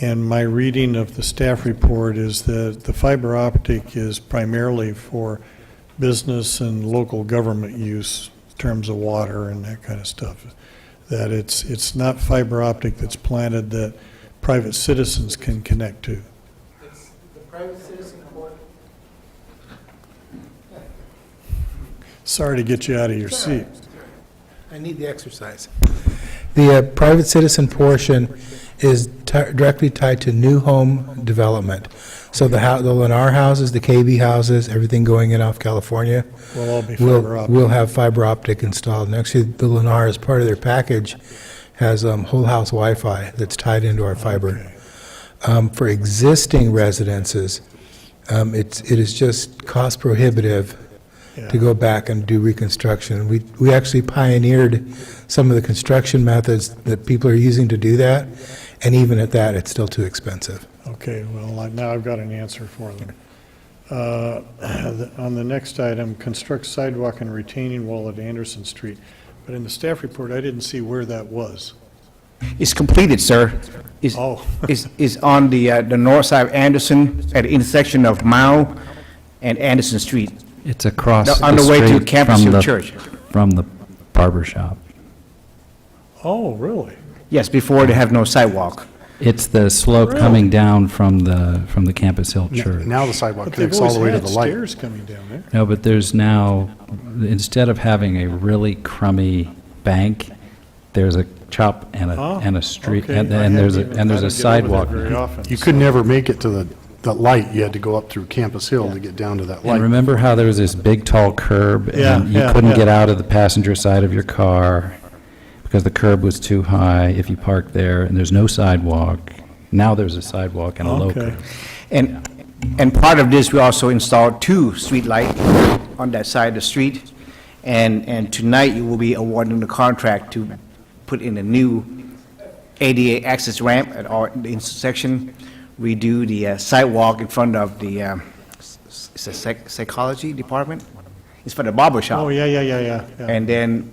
And my reading of the staff report is that the fiber optic is primarily for business and local government use in terms of water and that kind of stuff. That it's not fiber optic that's planted that private citizens can connect to. It's the private citizen port. Sorry to get you out of your seat. I need the exercise. The private citizen portion is directly tied to new home development. So the Lennar houses, the KB houses, everything going in off California, Will all be fiber optic. will have fiber optic installed. And actually, the Lennar, as part of their package, has whole house Wi-Fi that's tied into our fiber. For existing residences, it is just cost prohibitive to go back and do reconstruction. We actually pioneered some of the construction methods that people are using to do that, and even at that, it's still too expensive. Okay, well, now I've got an answer for them. On the next item, construct sidewalk and retaining wall at Anderson Street. But in the staff report, I didn't see where that was. It's completed, sir. It's on the north side of Anderson at the intersection of Mao and Anderson Street. It's across On the the way to street Campus from Hill the Church. From the barber shop. Oh, really? Yes, before they have no sidewalk. It's the slope coming down from the Campus Hill Church. Now the sidewalk But they've connects all the way always to had the light. stairs coming down there. No, but there's now, instead of having a really crummy bank, there's a chop and a street, okay. and I there's haven't a even- I don't a get over sidewalk. there very often, You so- could never make it to the light. You had to go up through Campus Hill to get down to that And light. remember how there was this big tall curb, Yeah, and you yeah, couldn't yeah. get out of the passenger side of your car because the curb was too high if you parked there, and there's no sidewalk. Now there's a sidewalk and a low Okay. curb. And part of this, we also installed 2 street lights on that side of the street. And tonight, you will be awarding the contract to put in a new ADA access ramp at the intersection, redo the sidewalk in front of the psychology department. It's for the barber shop. Oh, yeah. And then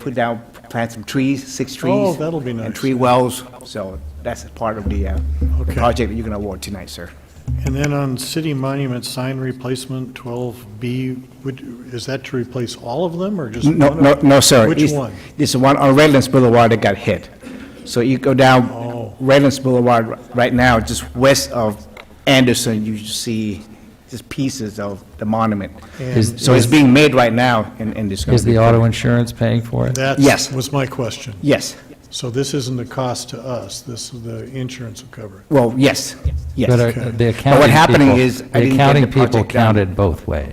plant some trees, 6 trees. Oh, that'll be nice. And 3 wells. So that's part of the Okay. project that you're going to award tonight, sir. And then on city monument sign replacement, 12B, is that to replace all of them, or just one of them? No, sir. Which one? It's the one on Redlands Boulevard that got hit. So you go down Redlands Boulevard right now, just west of Anderson, you see just pieces of the monument. So it's being made right now, and this. Is the auto insurance paying for it? That Yes. was my question. Yes. So this isn't a cost to us, this is the insurance will cover it. Well, yes, yes. But Okay. the But what happening is, I the didn't get accounting the people project done. counted both ways.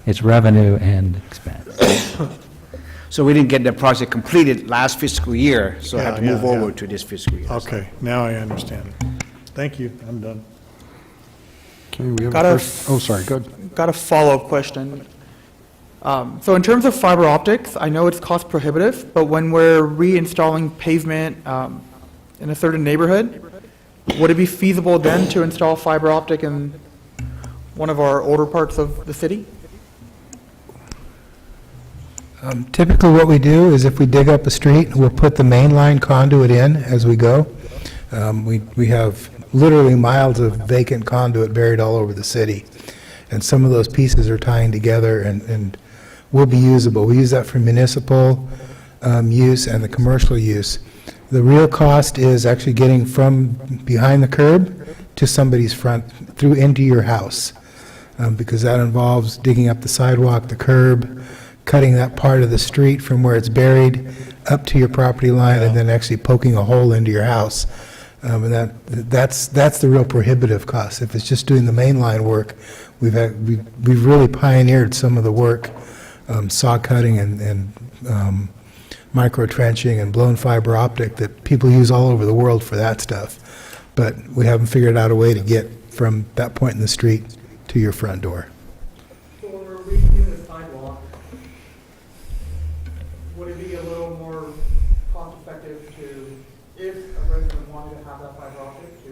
It's revenue and expense. So we didn't get the project completed last fiscal year, so I had to Yeah, move yeah, over yeah. to this fiscal year. Okay, now I understand. Thank you, I'm done. Okay, we have Got a a first, oh, sorry, good. Got a follow-up question. So in terms of fiber optics, I know it's cost prohibitive, but when we're reinstalling pavement in a certain neighborhood, would it be feasible then to install fiber optic in one of our older parts of the city? Typically, what we do is if we dig up a street, we'll put the main line conduit in as we go. We have literally miles of vacant conduit buried all over the city, and some of those pieces are tying together and will be usable. We use that for municipal use and the commercial use. The real cost is actually getting from behind the curb to somebody's front, through into your house, because that involves digging up the sidewalk, the curb, cutting that part of the street from where it's buried up to your property line, and then actually poking a hole into your house. And that's the real prohibitive cost. If it's just doing the main line work, we've really pioneered some of the work, saw cutting and micro trenching and blown fiber optic that people use all over the world for that stuff. But we haven't figured out a way to get from that point in the street to your front door. So when we're redoing the sidewalk, would it be a little more cost-effective to, if a resident wanted to have that fiber optic, to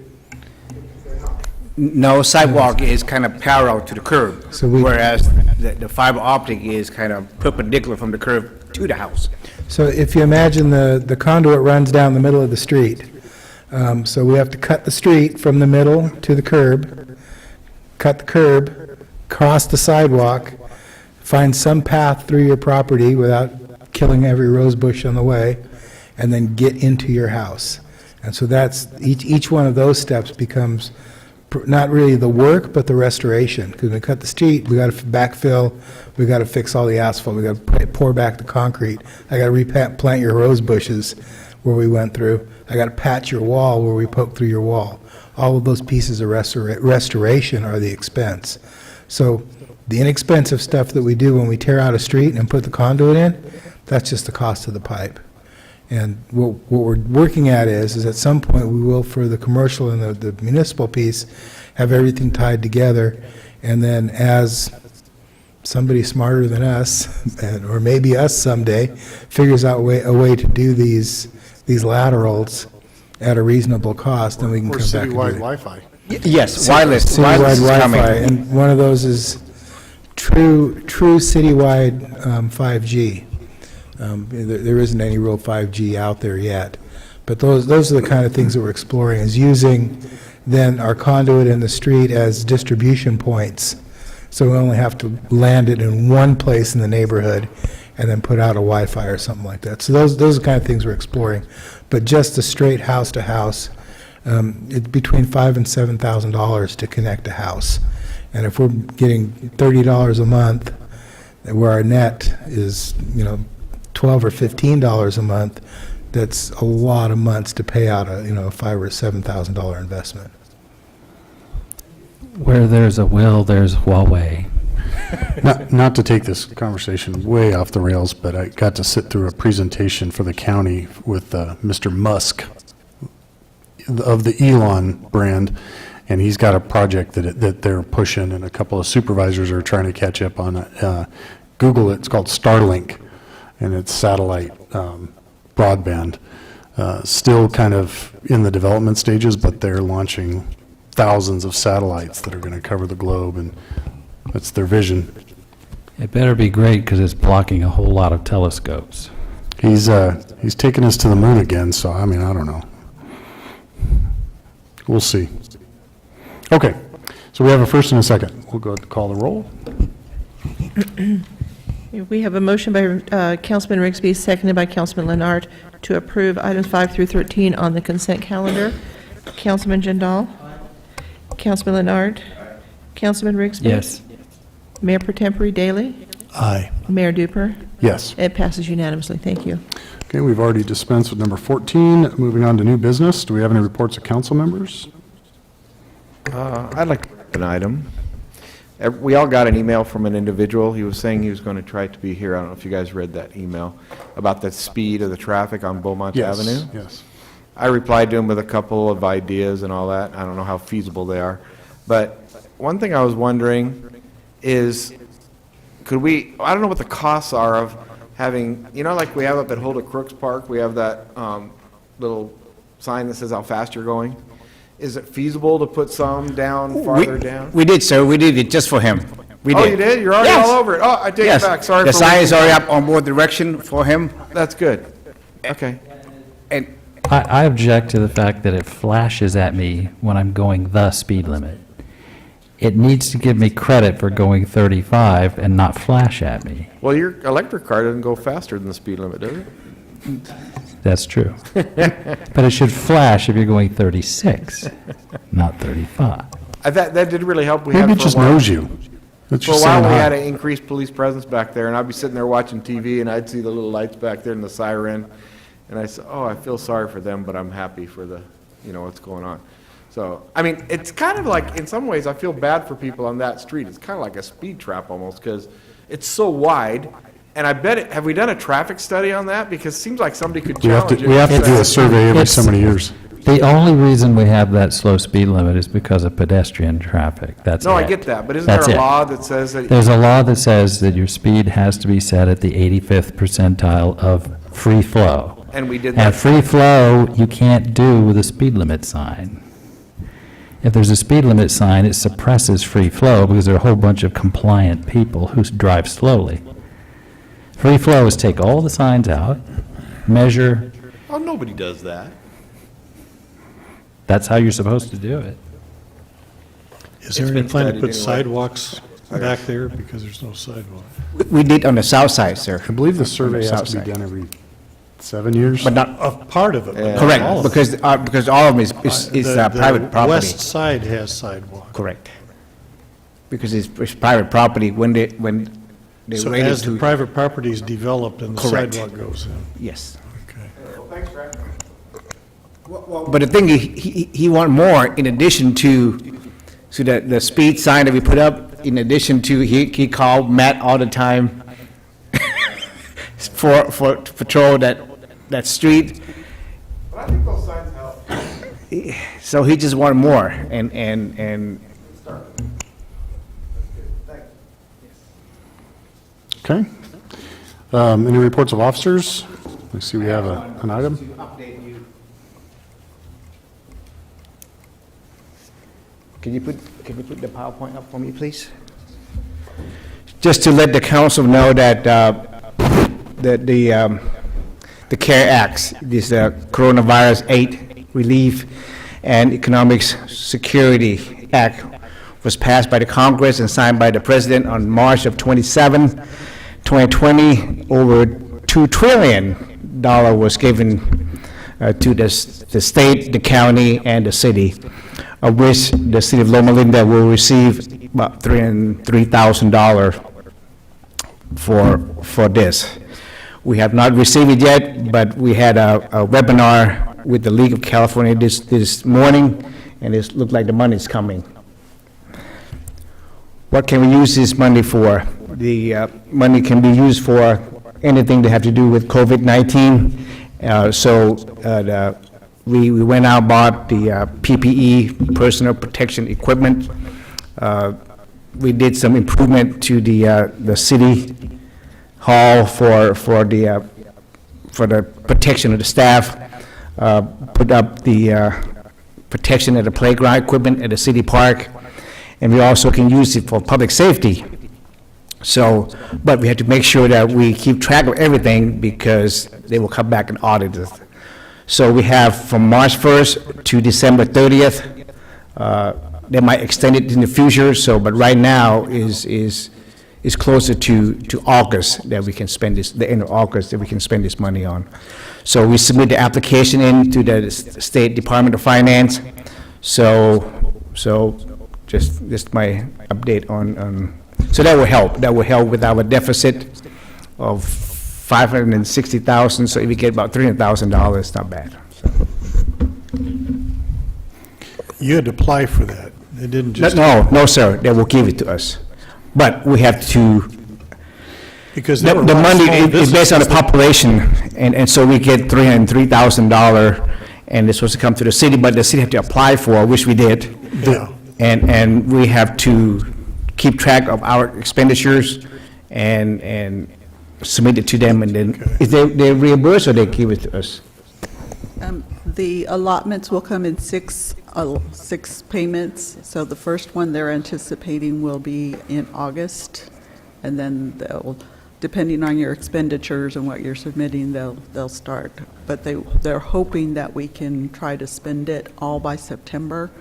take to their house? No, sidewalk is kind of parallel to the curb, So whereas the fiber optic is kind of perpendicular from the curb to the house. So if you imagine the conduit runs down the middle of the street, so we have to cut the street from the middle to the curb, cut the curb, cross the sidewalk, find some path through your property without killing every rose bush on the way, and then get into your house. And so that's, each one of those steps becomes not really the work, but the restoration. Because when we cut the street, we got to backfill, we got to fix all the asphalt, we got to pour back the concrete. I got to replant your rose bushes where we went through. I got to patch your wall where we poked through your wall. All of those pieces of restoration are the expense. So the inexpensive stuff that we do when we tear out a street and put the conduit in, that's just the cost of the pipe. And what we're working at is at some point we will, for the commercial and the municipal piece, have everything tied together, and then as somebody smarter than us, or maybe us someday, figures out a way to do these laterals at a reasonable cost, then we can Or come back and do citywide it. Wi-Fi. Yes, wireless is Citywide coming. Wi-Fi, and one of those is true citywide 5G. There isn't any real 5G out there yet, but those are the kind of things that we're exploring, is using then our conduit in the street as distribution points, so we only have to land it in one place in the neighborhood and then put out a Wi-Fi or something like that. So those are the kind of things we're exploring. But just a straight house to house, it's between $5,000 and $7,000 to connect a house. And if we're getting $30 a month, where our net is, $12 or $15 a month, that's a lot of months to pay out a $5,000 or $7,000 investment. Where there's a will, there's Huawei. Not to take this conversation way off the rails, but I got to sit through a presentation for the county with Mr. Musk of the Elon brand, and he's got a project that they're pushing, and a couple of supervisors are trying to catch up on it. Google it. It's called Starlink, and it's satellite broadband. Still kind of in the development stages, but they're launching thousands of satellites that are going to cover the globe, and that's their vision. It better be great because it's blocking a whole lot of telescopes. He's taking us to the moon again, so I don't know. We'll see. Okay, so we have a first and a second. We'll go ahead and call the roll. We have a motion by Councilman Rigsby, seconded by Councilman Leonard, to approve items 5 through 13 on the consent calendar. Councilman Jindal? Councilman Leonard? Councilman Rigsby? Yes. Mayor Pro Tempore Daley? Aye. Mayor Duper? Yes. It passes unanimously. Thank you. Okay, we've already dispensed with number 14. Moving on to new business. Do we have any reports of council members? I'd like an item. We all got an email from an individual. He was saying he was going to try to be here. I don't know if you guys read that email about the speed of the traffic on Beaumont Avenue. Yes. I replied to him with a couple of ideas and all that. I don't know how feasible they are. But one thing I was wondering is, could we, I don't know what the costs are of having, you know, like we have up at Hulda Crooks Park, we have that little sign that says how fast you're going. Is it feasible to put some down farther down? We did, sir. We did it just for him. We did. Oh, you did? You're already Yes. all over it. Oh, I take Yes. it back. Sorry The for sign is wasting already time. up on board direction for him. That's good. Okay. And I object to the fact that it flashes at me when I'm going the speed limit. It needs to give me credit for going 35 and not flash at me. Well, your electric car doesn't go faster than the speed limit, does it? That's true. But it should flash if you're going 36, not 35. That did really help. Maybe it just knows you. It's For a just while, saying we hi. had an increased police presence back there, and I'd be sitting there watching TV, and I'd see the little lights back there and the siren, and I said, oh, I feel sorry for them, but I'm happy for the, you know, what's going on. So, I mean, it's kind of like, in some ways, I feel bad for people on that street. It's kind of like a speed trap almost, because it's so wide, and I bet it, have we done a traffic study on that? Because it seems like somebody could challenge it. We have to do a survey every so many years. The only reason we have that slow speed limit is because of pedestrian traffic. That's No, I it. get that, but isn't That's there a it. law that says that? There's a law that says that your speed has to be set at the 85th percentile of free flow. And we did And that. free flow, you can't do with a speed limit sign. If there's a speed limit sign, it suppresses free flow because there are a whole bunch of compliant people who drive slowly. Free flow is take all the signs out, measure, Oh, nobody does that. that's how you're supposed to do it. Is there It's any been plan to studied put anyway. sidewalks back there because there's no sidewalk? we did on the south side, sir. I believe the survey has South to be side. done every 7 years. But not, A part of it, but not all correct, of it. because all of it is The- private property. The west side has sidewalk. Correct. Because it's private property when they So rated as the to, private property is developed and the Correct. sidewalk goes in. yes. Okay. Thanks, Frank. But the thing, he want more in addition to the speed sign that we put up, in addition to, he called Matt all the time for to patrol that street. But I think those signs help. So he just wanted more, and Okay. Any reports of officers? I see we have an item. Can you put the PowerPoint up for me, please? Just to let the council know that the CARE Acts, this Coronavirus Aid Relief and Economics Security Act, was passed by the Congress and signed by the President on March of 27, 2020. Over $2 trillion was given to the state, the county, and the city, of which the city of Loma Linda will receive about $3,000 for this. We have not received it yet, but we had a webinar with the League of California this morning, and it looked like the money's coming. What can we use this money for? The money can be used for anything that have to do with COVID-19. We went out, bought the PPE, personal protection equipment. We did some improvement to the city hall for the protection of the staff. Put up the protection of the playground equipment at the city park, and we also can use it for public safety. So, but we have to make sure that we keep track of everything because they will come back and audit us. So we have from March 1st to December 30th. They might extend it in the future, so, but right now is closer to August that we can spend this, the end of August, that we can spend this money on. So we submit the application in to the State Department of Finance. So just my update on, so that will help. That will help with our deficit of $560,000. So if we get about $300,000, it's not bad. So. You had to apply for that. They didn't just. No, sir. They will give it to us. But we have to, Because the they were the money small is based on the businesses. population, and so we get $303,000, and it's supposed to come to the city, but the city have to apply for, which we did. Yeah. And we have to keep track of our expenditures and submit it to them, and then, if they reimburse or they give it to us? The allotments will come in six payments. So the first one they're anticipating will be in August, and then they'll, depending on your expenditures and what you're submitting, they'll start. But they're hoping that we can try to spend it all by September,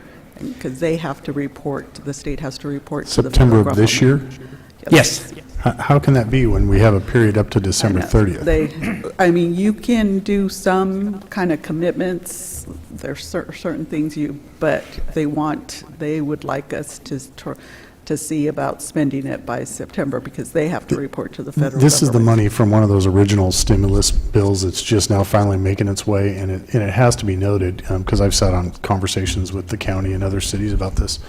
because they have to report, the state has to report to the September federal of this government. year? Yes. How can that be when we have a period up to December 30th? I mean, you can do some kind of commitments, there's certain things but they would like us to see about spending it by September, because they have to report to the federal government. This is the money from one of those original stimulus bills that's just now finally making its way, and it has to be noted, because I've sat on conversations with the county and other cities about this,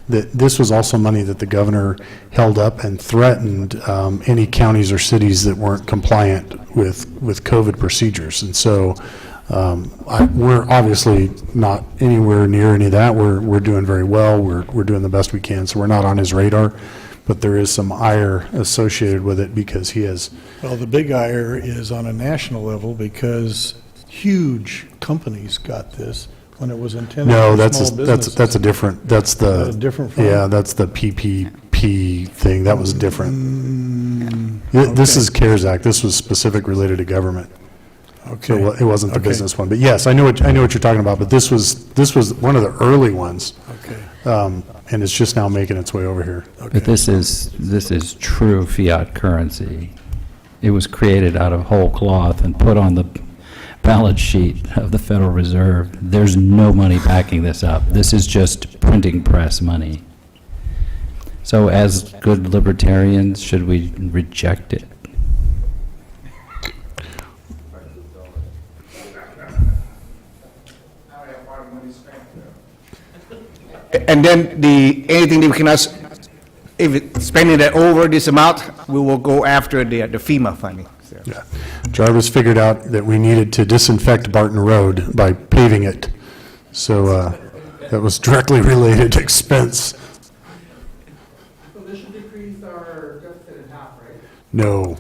that this was also money that the governor held up and threatened any counties or cities that weren't compliant with COVID procedures. And so we're obviously not anywhere near any of that. We're doing very well. We're doing the best we can, so we're not on his radar. But there is some ire associated with it because he has. Well, the big ire is on a national level because huge companies got this when it was intended No, for that's small businesses. that's a different. That's the A different fund? Yeah, that's the PPP thing. That was different. This okay. is CARES Act. This was specific related to government. Okay. So it wasn't the Okay. business one. But yes, I know what you're talking about. But this was one of the early ones. Okay. And it's just now making its way over here. But this is true fiat currency. It was created out of whole cloth and put on the balance sheet of the Federal Reserve. There's no money backing this up. This is just printing press money. So as good libertarians, should we reject it? And then anything that we cannot, if it's spending it over this amount, we will go after the FEMA funding. So. Yeah. Jarvis figured out that we needed to disinfect Barton Road by paving it. So that was directly related expense. So this should decrease our deficit in half, right? No.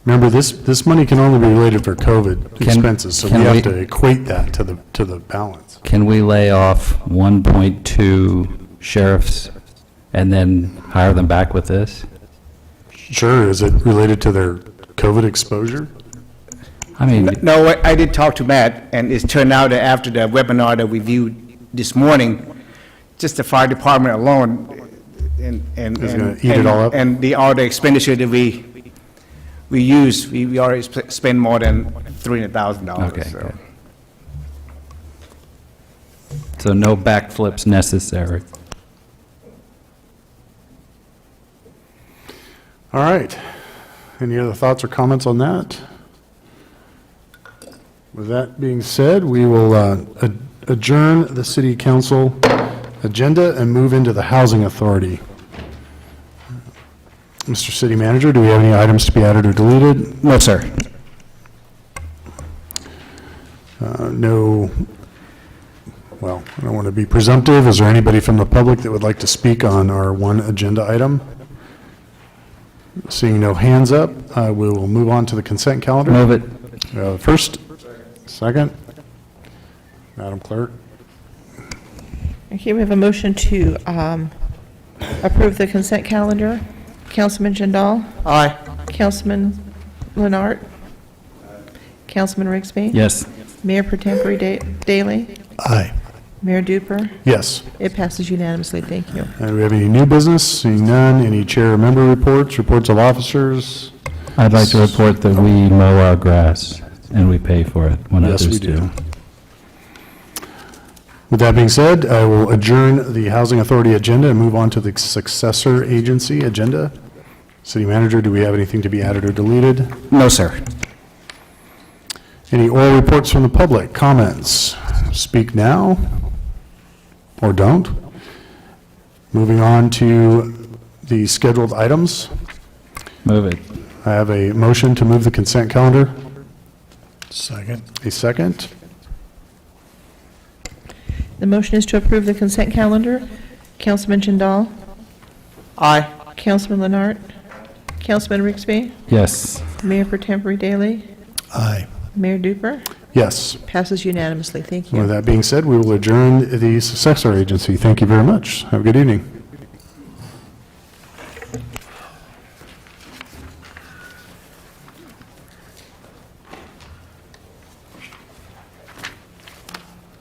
Remember, this money can only be related for COVID expenses, so we have to equate that to the balance. Can we lay off 1.2 sheriffs and then hire them back with this? Sure. Is it related to their COVID exposure? I mean, no, I did talk to Matt, and it's turned out that after the webinar that we viewed this morning, just the fire department alone, and Is gonna eat it all up? and all the expenditure that we use, we already spend more than $300,000. Okay, so. good. So no backflips necessary. All right. Any other thoughts or comments on that? With that being said, we will adjourn the city council agenda and move into the housing authority. Mr. City Manager, do we have any items to be added or deleted? No, sir. No. Well, I don't want to be presumptive. Is there anybody from the public that would like to speak on our one agenda item? Seeing no hands up, we will move on to the consent calendar. Move it. First, second. Madam Clerk. Okay, we have a motion to approve the consent calendar. Councilman Jindal? Aye. Councilman Leonard? Councilman Rigsby? Yes. Mayor Per Tempore Daley? Aye. Mayor Duper? Yes. It passes unanimously, thank you. Do we have any new business? Seeing none. Any chair or member reports, reports of officers? I'd like to report that we mow our grass and we pay for it when Yes, others we do. With that being said, I will adjourn the Housing Authority agenda and move on to the successor agency agenda. City Manager, do we have anything to be added or deleted? No, sir. Any oral reports from the public? Comments? Speak now or don't. Moving on to the scheduled items. Move it. I have a motion to move the consent calendar. Second. A second. The motion is to approve the consent calendar. Councilman Jindal? Aye. Councilman Leonard? Councilman Rixby? Yes. Mayor for Temporary Daily? Aye. Mayor Duper? Yes. Passes unanimously. Thank you. With that being said, we will adjourn the successor agency. Thank you very much. Have a good evening.